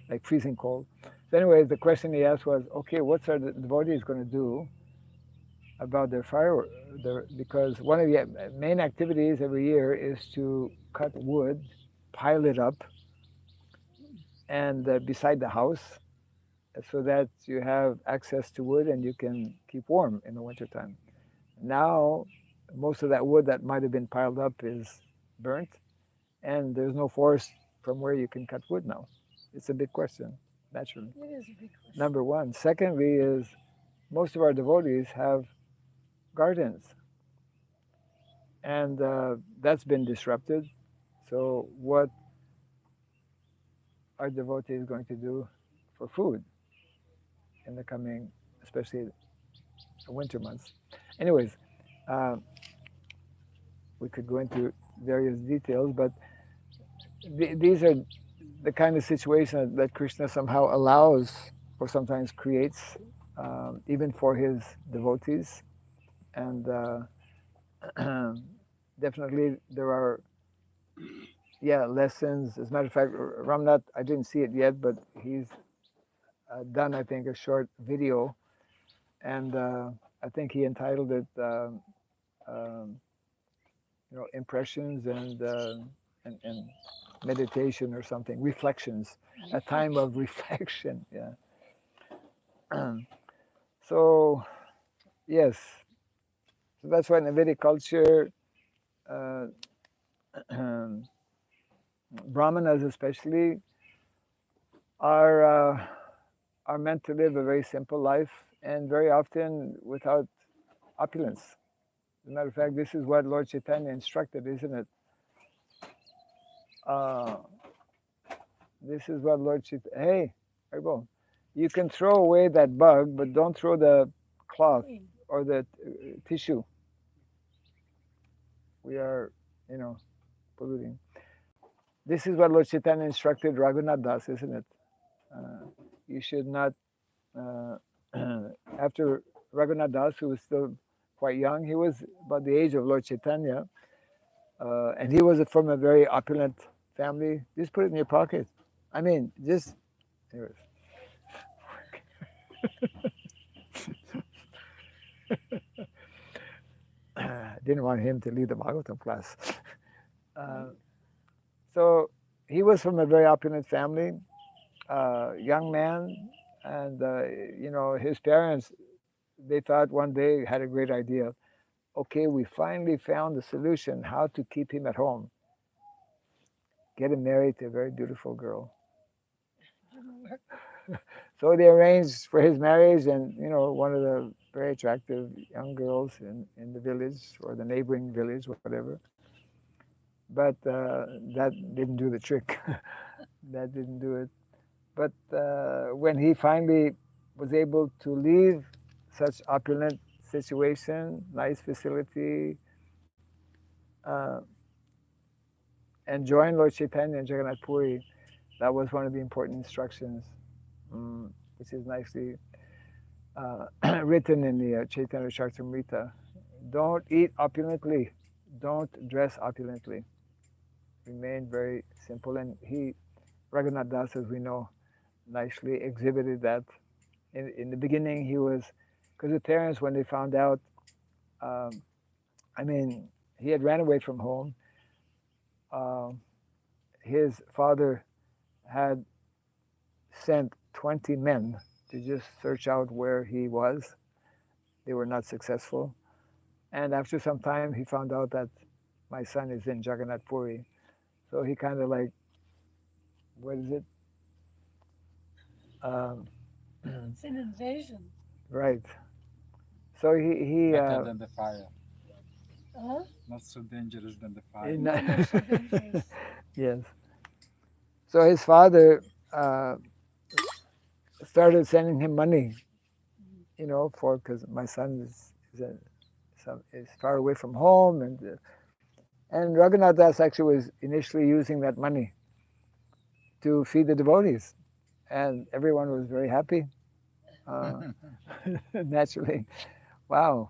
Speaker 1: like freezing cold. So anyways, the question he asked was, okay, what's our devotees going to do about their fire? Because one of the main activities every year is to cut wood, pile it up, and beside the house so that you have access to wood and you can keep warm in the wintertime. Now, most of that wood that might have been piled up is burnt, and there's no forest from where you can cut wood now. It's a big question, naturally.
Speaker 2: It is a big question.
Speaker 1: Number one. Secondly, is most of our devotees have gardens, and that's been disrupted. So, what are devotees going to do for food in the coming, especially winter months? Anyways, uh, we could go into various details, but these are the kind of situation that Krishna somehow allows or sometimes creates, even for his devotees. And definitely there are, lessons. As a matter of fact, Ramnath, I didn't see it yet, but he's done, I think, a short video. And I think he entitled it, um, impressions and meditation or something, reflections, a time of reflection. Yeah. So yes, so that's why in the Vedic culture, uh, Brahmanas especially are are meant to live a very simple life and very often without opulence. As a matter of fact, this is what Lord Chaitanya instructed, isn't it? Uh, this is what Lord Chaitanya. Hey, Haribo, you can throw away that bug, but don't throw the cloth or the tissue. We are, you know, polluting. This is what Lord Chaitanya instructed Raghunath Das, isn't it? You should not, uh, after Raghunath Das, who was still quite young, he was about the age of Lord Chaitanya, and he was from a very opulent family. Just put it in your pocket. I mean, just, anyways. Didn't want him to lead the Bhagavatam class. So he was from a very opulent family, young man, and you know his parents. They thought one day had a great idea. Okay, we finally found the solution how to keep him at home. Get him married to a very beautiful girl. So they arranged for his marriage, and you know one of the very attractive young girls in the village or the neighboring village, whatever. But that didn't do the trick. That didn't do it. But when he finally was able to leave such opulent situation, nice facility, uh, and join Lord Chaitanya and Jagannath Puri, that was one of the important instructions, which is nicely written in the Chaitanya Charitamrita. Don't eat opulently. Don't dress opulently. Remain very simple. And he, Raghunath Das, as we know, nicely exhibited that. In the beginning, he was, because the parents, when they found out, um, I mean, he had ran away from home. His father had sent 20 men to just search out where he was. They were not successful. And after some time, he found out that my son is in Jagannath Puri. So he kind of like, what is it?
Speaker 2: It's an invasion.
Speaker 1: Right. So he
Speaker 4: Better than the fire.
Speaker 2: Huh?
Speaker 4: Not so dangerous than the fire.
Speaker 2: Not so dangerous.
Speaker 1: Yes. So his father started sending him money, you know, for because my son is far away from home, and Raghunath Das actually was initially using that money to feed the devotees, and everyone was very happy. Naturally, wow.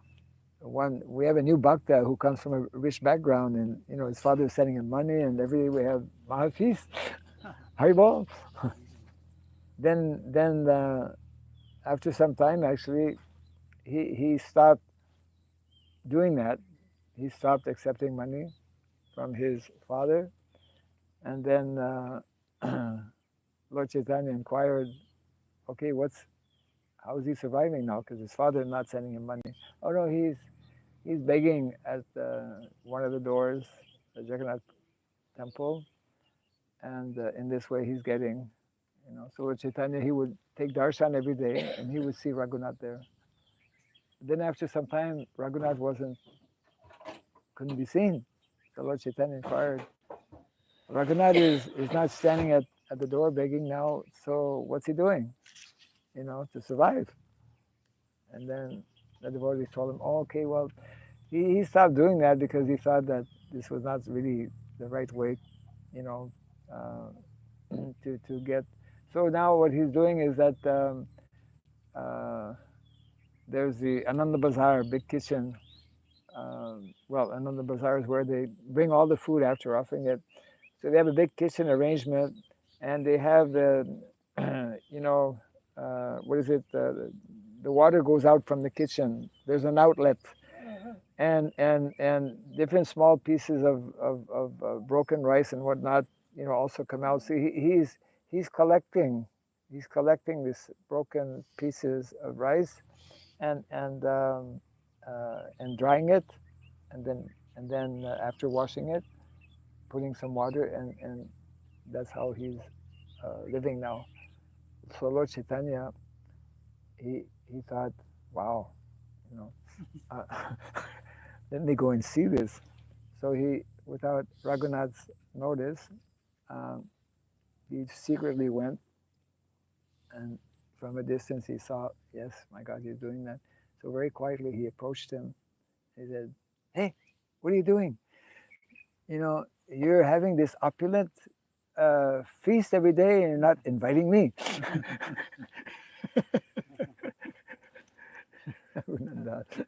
Speaker 1: We have a new bhakta who comes from a rich background, and you know his father is sending him money, and every day we have Mahafeast, Haribol. Then after some time, actually, he stopped doing that. He stopped accepting money from his father, and then Lord Chaitanya inquired, okay, how is he surviving now? Because his father is not sending him money. Oh no, he's begging at one of the doors, the Jagannath temple, and in this way he's getting, you know. So Lord Chaitanya, he would take darshan every day, and he would see Raghunath there. Then after some time, Raghunath couldn't be seen. So Lord Chaitanya inquired, Raghunath is not standing at the door begging now, so what's he doing, you know, to survive? And then the devotees told him, oh, okay, well, he stopped doing that because he thought that this was not really the right way, you know, to get. So now what he's doing is that there's the Ananda Bazaar, big kitchen. Well, Ananda Bazaar is where they bring all the food after offering it. So they have a big kitchen arrangement, and they have the, you know, what is it? The water goes out from the kitchen. There's an outlet, and different small pieces of broken rice and whatnot, you know, also come out. So he's collecting these broken pieces of rice and drying it, and then after washing it, putting some water, and that's how he's living now. So Lord Chaitanya, he thought, wow, you know, uh, let me go and see this. So he, without Raghunath's notice, um, he secretly went, and from a distance he saw, yes, my God, he's doing that. So very quietly he approached him. He said, hey, what are you doing? You know, you're having this opulent feast every day and you're not inviting me. Raghunath.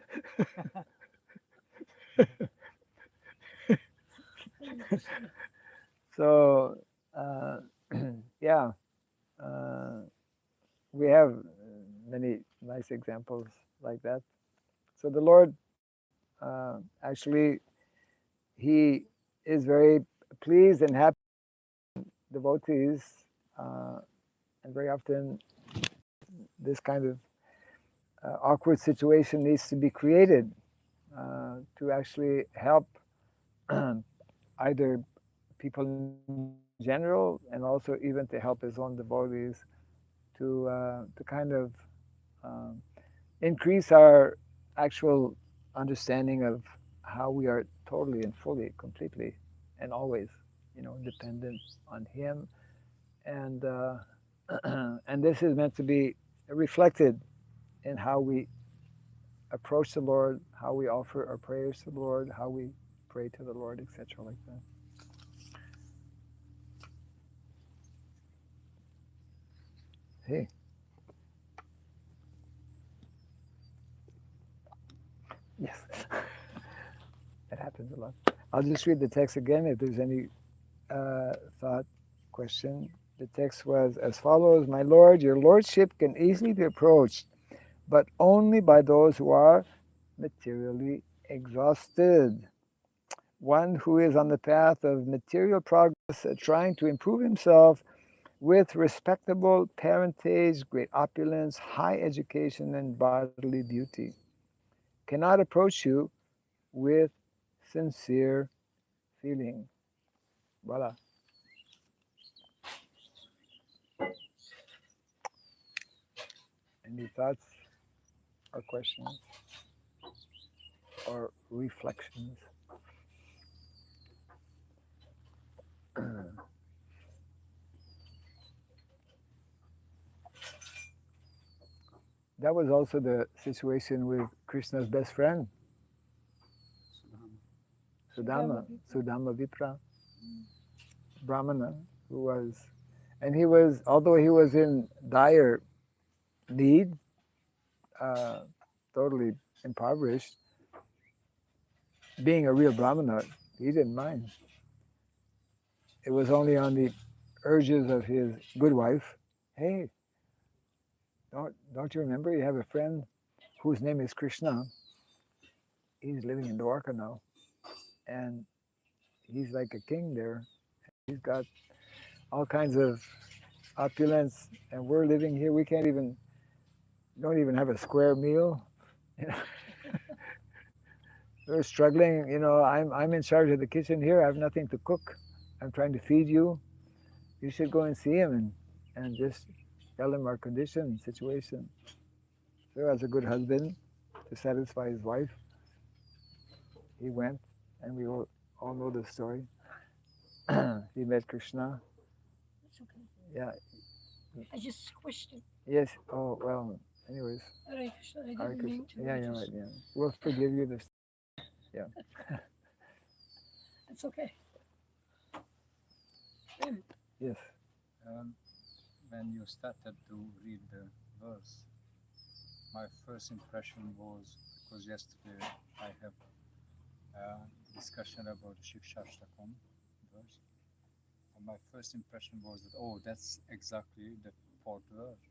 Speaker 1: So, yeah, uh, we have many nice examples like that. So the Lord, actually, He is very pleased and happy with devotees, uh, and very often this kind of awkward situation needs to be created to actually help either people in general and also even to help his own devotees to kind of um, increase our actual understanding of how we are totally and fully, completely, and always, you know, dependent on Him, and and this is meant to be reflected in how we approach the Lord, how we offer our prayers to the Lord, how we pray to the Lord, etc., like that. Hey, yes, that happens a lot. I'll just read the text again if there's any thought, question. The text was as follows: My Lord, your Lordship can easily be approached, but only by those who are materially exhausted. One who is on the path of material progress, trying to improve himself with respectable parentage, great opulence, high education, and bodily beauty, cannot approach you with sincere feeling. Voila. Any thoughts or questions or reflections? That was also the situation with Krishna's best friend, Sudama, Sudama Vipra, Brahmana, who was, and he was, although he was in dire need, uh, totally impoverished, being a real Brahmana, he didn't mind. It was only on the urges of his good wife, hey, don't you remember you have a friend whose name is Krishna? He's living in Dwarka now, and he's like a king there. He's got all kinds of opulence, and we're living here. We can't even, don't even have a square meal. You know, we're struggling. You know, I'm in charge of the kitchen here. I have nothing to cook. I'm trying to feed you. You should go and see him and just tell him our condition, situation. So as a good husband, to satisfy his wife, he went, and we all know the story. He met Krishna.
Speaker 2: It's okay.
Speaker 1: Yeah.
Speaker 2: I just squished it.
Speaker 1: Yes. Oh well. Anyways.
Speaker 2: Hare Krishna, I
Speaker 1: Hare
Speaker 2: didn't
Speaker 1: Krishna.
Speaker 2: mean to.
Speaker 1: Yeah,
Speaker 2: I
Speaker 1: you're
Speaker 2: just,
Speaker 1: right. Yeah. We'll forgive you this. Yeah.
Speaker 2: It's okay.
Speaker 1: Yes.
Speaker 4: When you started to read the verse, my first impression was, because yesterday I have a discussion about the Shikshashtakam verse, and my first impression was that, oh, that's exactly the fourth verse.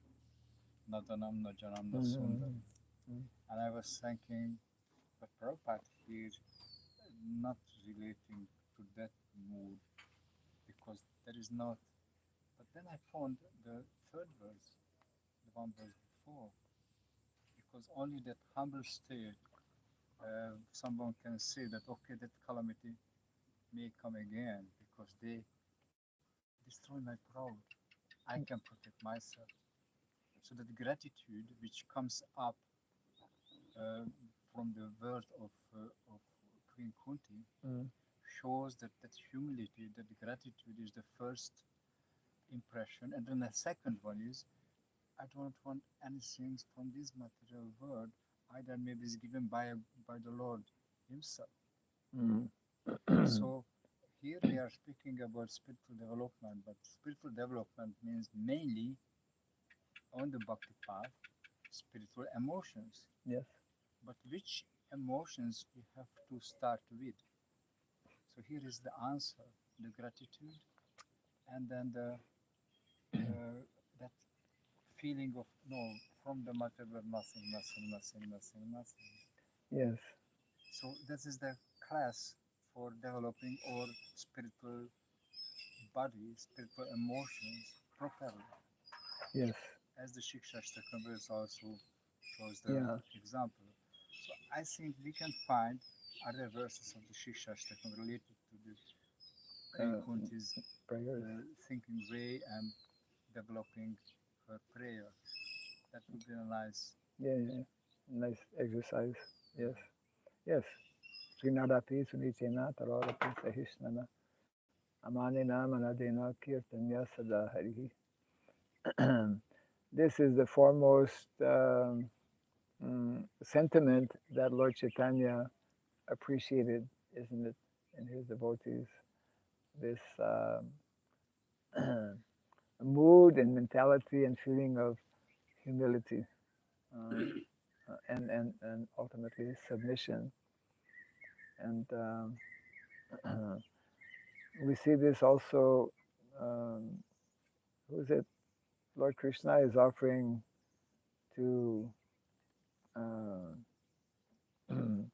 Speaker 4: Nadanam Najanam Nasundar. And I was thinking, but Prabhupada here not relating to that mood, because there is not. But then I found the third verse, the one verse before, because only that humble state, someone can say that, okay, that calamity may come again, because they destroy my pride. I can protect myself. So that gratitude which comes up uh, from the word of Queen Kunti
Speaker 1: Mm.
Speaker 4: shows that humility, that gratitude is the first impression, and then the second one is I don't want anything from this material world, either maybe is given by the Lord Himself.
Speaker 1: Mm.
Speaker 4: So here we are speaking about spiritual development, but spiritual development means mainly on the bhakti path, spiritual emotions.
Speaker 1: Yes.
Speaker 4: But which emotions we have to start with? So here is the answer: the gratitude, and then that feeling of no, from the material nothing, nothing, nothing, nothing, nothing.
Speaker 1: Yes.
Speaker 4: So this is the class for developing our spiritual body, spiritual emotions properly,
Speaker 1: Yes.
Speaker 4: as the Shikshashtaka verse also shows the
Speaker 1: Yeah.
Speaker 4: example. So I think we can find other verses of the Shikshashtaka related to the Queen
Speaker 1: Uh,
Speaker 4: Kunti's
Speaker 1: Prayers.
Speaker 4: thinking way and developing her prayer. That would be a nice.
Speaker 1: Yeah, yeah. Nice exercise. Yes. Yes. Srinadapi Sunichena Tarorapi Sahishnana Amanina Manadena Kirtanya Sada Harihi. This is the foremost sentiment that Lord Chaitanya appreciated, isn't it, in his devotees? This mood and mentality and feeling of humility and ultimately submission. And we see this also. Um, who is it? Lord Krishna is offering to uh, to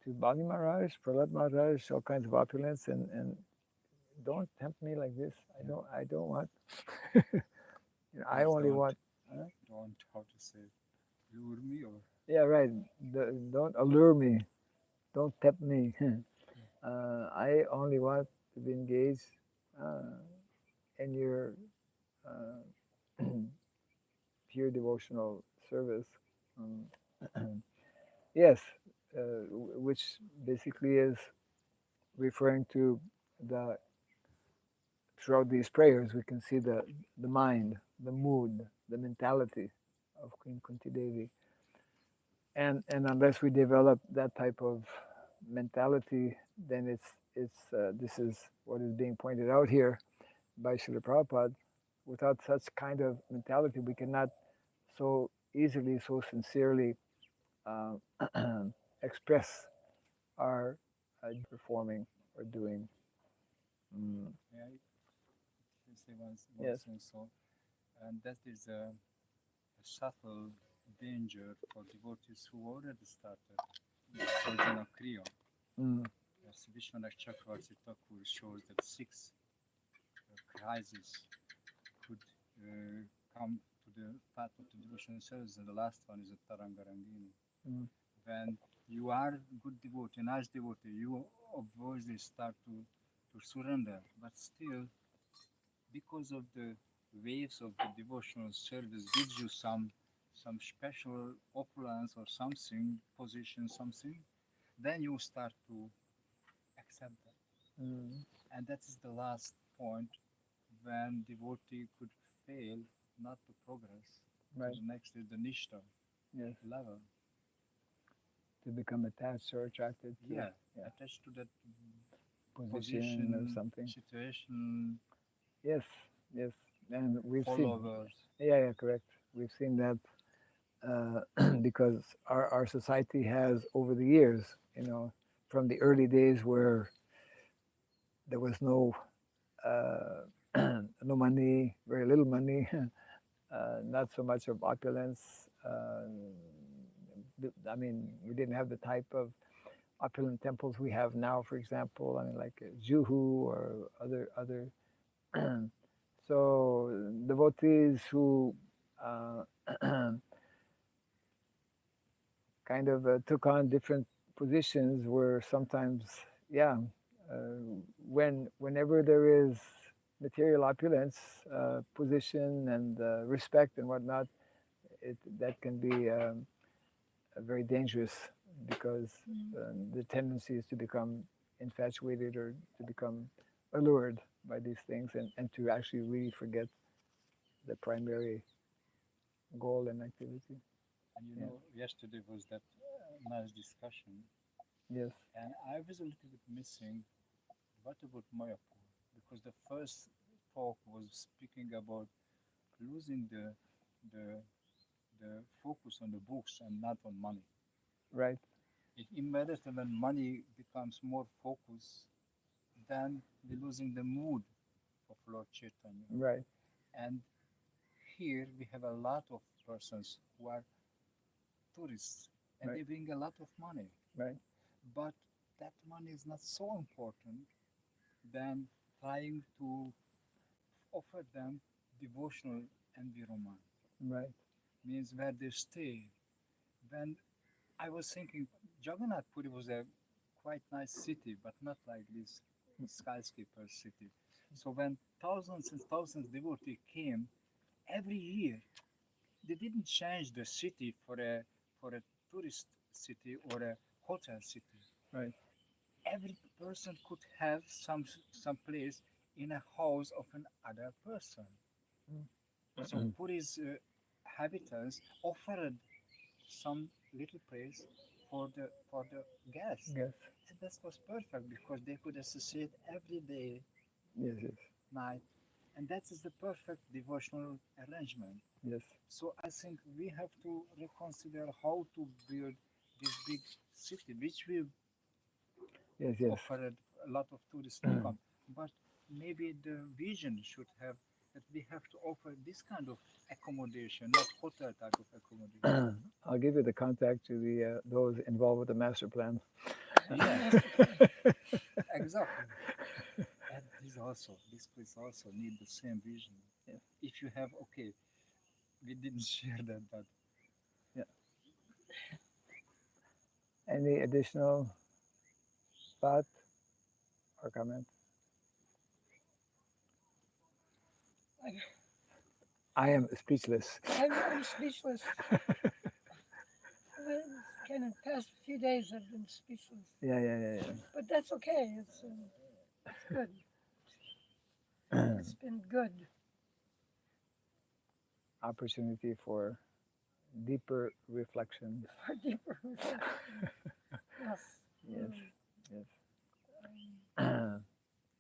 Speaker 1: Bali Maharaj, Prahlad Maharaj, all kinds of opulence, and don't tempt me like this. I don't want. I only
Speaker 4: Don't
Speaker 1: want.
Speaker 4: don't how to say lure me or
Speaker 1: Yeah, right. Don't allure me. Don't tempt me. I only want to be engaged uh, in your uh, pure devotional service. Um, yes, which basically is referring to the throughout these prayers, we can see the mind, the mood, the mentality of Queen Kunti Devi. And unless we develop that type of mentality, then it's this is what is being pointed out here by Srila Prabhupada. Without such kind of mentality, we cannot so easily, so sincerely uh, express our performing or doing. Mm,
Speaker 4: yeah, you say one
Speaker 1: yes.
Speaker 4: thing so, and that is a subtle danger for devotees who already started Bhajana Kriya.
Speaker 1: Mm,
Speaker 4: As Vishwanath Chakravarti Thakur shows that six crises could come to the path of the devotional service, and the last one is a Tarangarangini.
Speaker 1: mm,
Speaker 4: When you are good devotee, nice devotee, you obviously start to surrender, but still, because of the waves of the devotional service gives you some special opulence or something, position, something, then you start to accept that.
Speaker 1: mm,
Speaker 4: And that is the last point when devotee could fail not to progress to
Speaker 1: right.
Speaker 4: the next is the nishta
Speaker 1: Yes.
Speaker 4: level.
Speaker 1: To become attached or attracted to,
Speaker 4: Yeah,
Speaker 1: yeah,
Speaker 4: attached to that
Speaker 1: position or
Speaker 4: position,
Speaker 1: something.
Speaker 4: situation,
Speaker 1: Yes. Yes. And we've seen.
Speaker 4: followers.
Speaker 1: Yeah. Yeah. Correct. We've seen that because our society has over the years, from the early days where there was no no money, very little money, not so much of opulence. I mean, we didn't have the type of opulent temples we have now, for example. I mean, like Juhu or other. So devotees who kind of took on different positions were sometimes, yeah, whenever there is material opulence, position, and respect and whatnot, that can be very dangerous because the tendency is to become infatuated or to become allured by these things and to actually really forget the primary goal and activity.
Speaker 4: And you know, yesterday was that nice discussion,
Speaker 1: Yes,
Speaker 4: and I was a little bit missing. What about Mayapur? Because the first talk was speaking about losing the the focus on the books and not on money.
Speaker 1: right,
Speaker 4: It immediately when money becomes more focused, then we're losing the mood of Lord Chaitanya.
Speaker 1: right,
Speaker 4: And here we have a lot of persons who are tourists and
Speaker 1: right,
Speaker 4: they bring a lot of money.
Speaker 1: right,
Speaker 4: But that money is not so important than trying to offer them devotional environment.
Speaker 1: right,
Speaker 4: Means where they stay. When I was thinking Jagannath Puri was a quite nice city, but not like this skyscraper city. So when thousands and thousands of devotees came every year, they didn't change the city for a tourist city or a hotel city.
Speaker 1: right,
Speaker 4: Every person could have some place in a house of another person. So Puri's inhabitants offered some little place for the guests,
Speaker 1: yes,
Speaker 4: and that was perfect because they could associate every day,
Speaker 1: yes, yes,
Speaker 4: night, and that is the perfect devotional arrangement.
Speaker 1: yes,
Speaker 4: So I think we have to reconsider how to build this big city, which we
Speaker 1: yes, yes,
Speaker 4: offered a lot of tourists to come. But maybe the vision should have that we have to offer this kind of accommodation, not hotel type of accommodation.
Speaker 1: I'll give you the contact to the those involved with the master plan.
Speaker 4: Yeah, exactly. And this place also need the same vision.
Speaker 1: Yeah.
Speaker 4: If you have, okay, we didn't share that, but
Speaker 1: Yeah. Any additional thought or comment? I am speechless.
Speaker 2: I'm speechless. Kind of past few days I've been speechless,
Speaker 1: Yeah.
Speaker 2: but that's okay. It's good. It's been good.
Speaker 1: Opportunity for deeper reflection.
Speaker 2: For deeper reflection. Yes.
Speaker 1: Yes,
Speaker 2: Mm.
Speaker 1: yes.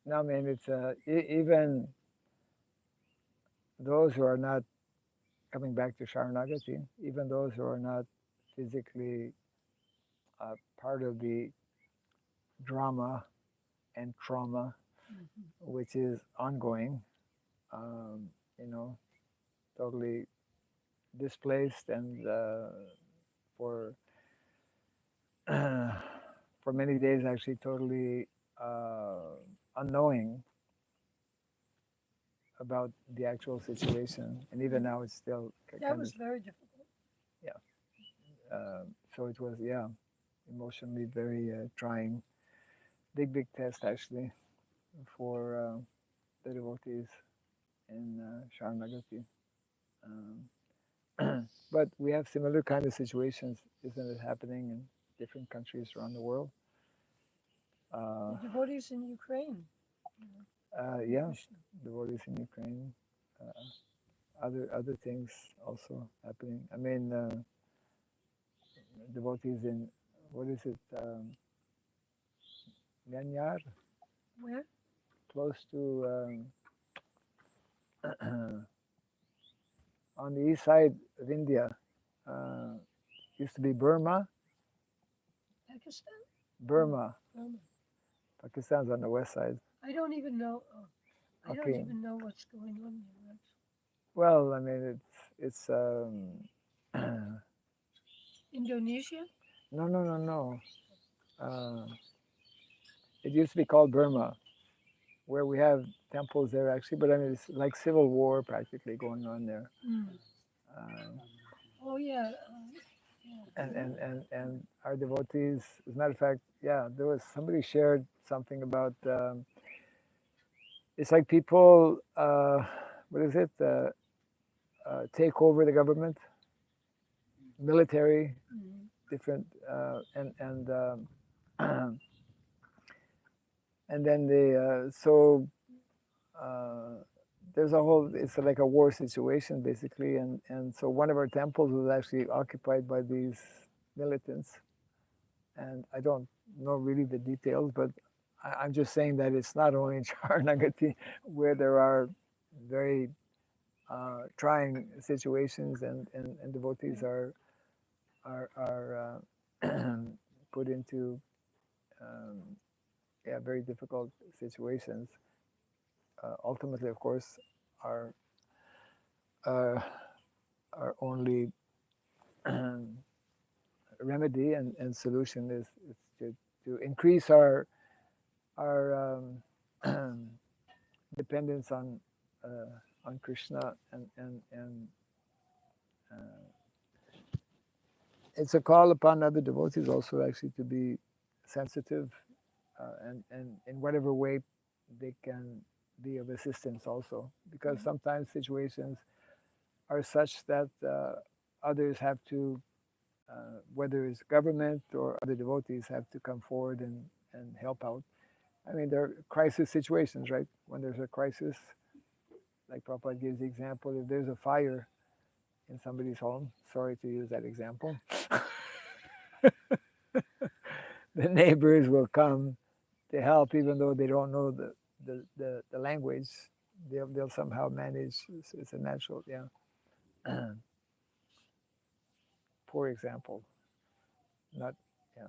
Speaker 1: No, I mean it's even those who are not coming back to Sharanagati, even those who are not physically part of the drama and trauma,
Speaker 2: Mhm.
Speaker 1: which is ongoing, um, you know, totally displaced and for for many days actually totally unknowing about the actual situation, and even now it's still
Speaker 2: That
Speaker 1: kind
Speaker 2: was
Speaker 1: of
Speaker 2: very difficult.
Speaker 1: so it was emotionally very trying, big test actually for the devotees in Sharanagati. But we have similar kind of situations, isn't it, happening in different countries around the world? Uh,
Speaker 2: The devotees in Ukraine.
Speaker 1: yeah,
Speaker 2: Krishna.
Speaker 1: devotees in Ukraine, other things also happening. I mean, devotees in what is it, Myanmar,
Speaker 2: Where?
Speaker 1: close to on the east side of India. Uh, used to be Burma.
Speaker 2: Pakistan?
Speaker 1: Burma.
Speaker 2: Um,
Speaker 1: Pakistan's on the west side.
Speaker 2: I don't even know. I don't
Speaker 1: Okay.
Speaker 2: even know what's going on there.
Speaker 1: Well, I mean, it's
Speaker 2: Indonesia?
Speaker 1: no. Uh, it used to be called Burma, where we have temples there actually, but I mean, it's like civil war practically going on there.
Speaker 2: Mm.
Speaker 1: Uh,
Speaker 2: Oh yeah.
Speaker 1: and our devotees. As a matter of fact, yeah, there was somebody shared something about. It's like people, what is it? Take over the government, military,
Speaker 2: Mhm.
Speaker 1: different, and then they uh, there's a whole. It's like a war situation basically, and so one of our temples was actually occupied by these militants, and I don't know really the details, but I'm just saying that it's not only in Charanagati where there are very trying situations, and devotees are put into um, yeah, very difficult situations. Ultimately, of course, our uh, our only remedy and solution is to increase our dependence on Krishna, and uh, it's a call upon other devotees also actually to be sensitive, and in whatever way they can be of assistance also, because sometimes situations are such that others have to, whether it's government or other devotees, have to come forward and help out. I mean, there are crisis situations, right? When there's a crisis, like Prabhupada gives the example, if there's a fire in somebody's home, sorry to use that example, the neighbors will come to help, even though they don't know the language. They'll somehow manage. It's a natural, yeah. Poor example. Not, yeah.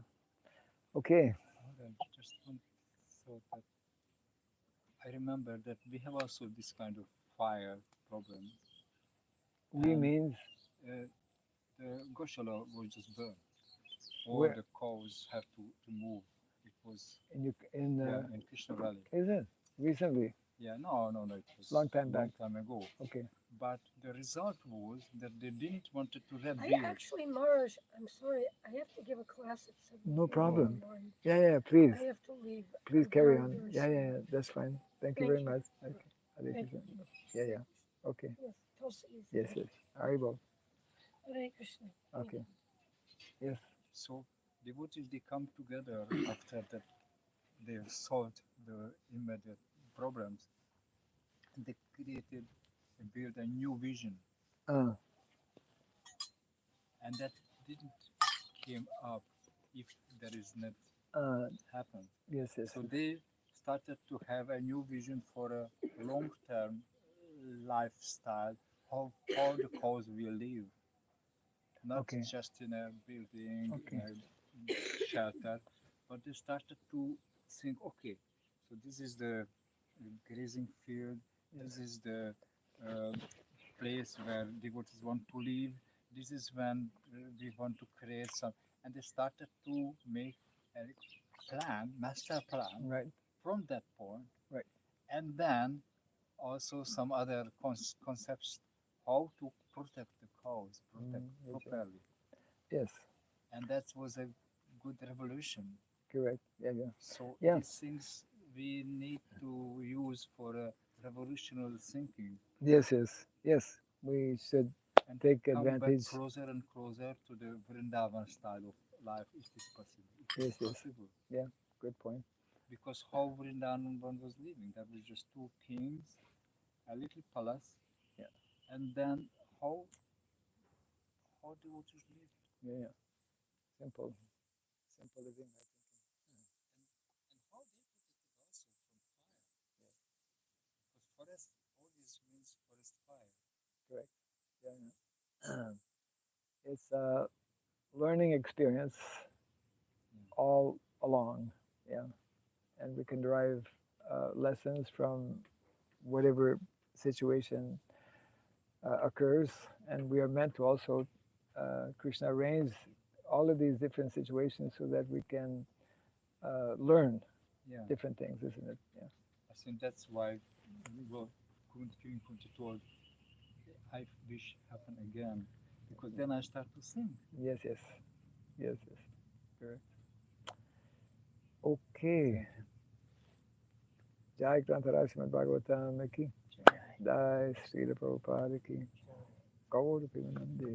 Speaker 1: Okay.
Speaker 4: And just one thought that I remember that we have also this kind of fire problem,
Speaker 1: We
Speaker 4: and
Speaker 1: means
Speaker 4: the Goshala was just burned. All
Speaker 1: where
Speaker 4: the cows have to move. It was
Speaker 1: in
Speaker 4: in Krishna Valley.
Speaker 1: is it recently?
Speaker 4: Yeah, no, it was
Speaker 1: Long time back.
Speaker 4: long time ago.
Speaker 1: Okay.
Speaker 4: But the result was that they didn't wanted to
Speaker 2: I
Speaker 4: rebuild.
Speaker 2: actually, Marge, I'm sorry, I have to give a class at 7
Speaker 1: No
Speaker 2: p.m. in the
Speaker 1: problem.
Speaker 2: morning.
Speaker 1: Yeah, please.
Speaker 2: I have to leave.
Speaker 1: Please
Speaker 2: I'm
Speaker 1: carry
Speaker 2: very,
Speaker 1: on.
Speaker 2: very
Speaker 1: Yeah,
Speaker 2: sorry.
Speaker 1: that's fine. Thank you
Speaker 2: Thank
Speaker 1: very
Speaker 2: you.
Speaker 1: much. Okay. Hare
Speaker 2: Thank
Speaker 1: Krishna.
Speaker 2: you.
Speaker 1: Yeah. Okay.
Speaker 2: Yes, Tulsi is
Speaker 1: Yes,
Speaker 2: there.
Speaker 1: yes. Haribo.
Speaker 2: Hare Krishna. Thank
Speaker 1: Okay.
Speaker 2: you.
Speaker 1: Yes.
Speaker 4: So devotees they come together after that they have solved the immediate problems, and they created and built a new vision,
Speaker 1: Uh,
Speaker 4: and that didn't came up if there is not
Speaker 1: uh,
Speaker 4: happened.
Speaker 1: yes, yes.
Speaker 4: So they started to have a new vision for a long-term lifestyle, how the cause will live, not
Speaker 1: Okay.
Speaker 4: just in a building, in
Speaker 1: Okay.
Speaker 4: a shelter, but they started to think, okay, so this is the grazing field, this is the uh, place where devotees want to live, this is when we want to create some, and they started to make a plan, master plan
Speaker 1: Right.
Speaker 4: from that point,
Speaker 1: Right.
Speaker 4: and then also some other concepts how to protect the cows, protect
Speaker 1: Okay.
Speaker 4: properly,
Speaker 1: Yes.
Speaker 4: and that was a good revolution.
Speaker 1: Correct. Yeah.
Speaker 4: So
Speaker 1: Yeah.
Speaker 4: these things we need to use for a revolutionary thinking
Speaker 1: Yes. We should
Speaker 4: and
Speaker 1: take
Speaker 4: come back
Speaker 1: advantage.
Speaker 4: closer and closer to the Vrindavan style of life. It is possible. It is
Speaker 1: Yes.
Speaker 4: possible
Speaker 1: Yeah. Good point.
Speaker 4: because how Vrindavan was living, there was just two kings, a little palace,
Speaker 1: Yeah.
Speaker 4: and then how the waters live.
Speaker 1: Yeah. Simple. Simple living.
Speaker 4: And how they protected also from fire. Because forest always means forest fire.
Speaker 1: Correct. Yeah. It's a learning experience all along. Yeah. And we can derive lessons from whatever situation occurs, and we are meant to also Krishna arrange all of these different situations so that we can learn
Speaker 4: Yeah,
Speaker 1: different things, isn't it? Yeah.
Speaker 4: I think that's why well, King Kunti told, I wish happen again because then I start to sing.
Speaker 1: Yes. Correct. Okay. Jai Krantara Srimad Bhagavatam ki. Jai Srila Prabhupada ki. Gaur Premanande.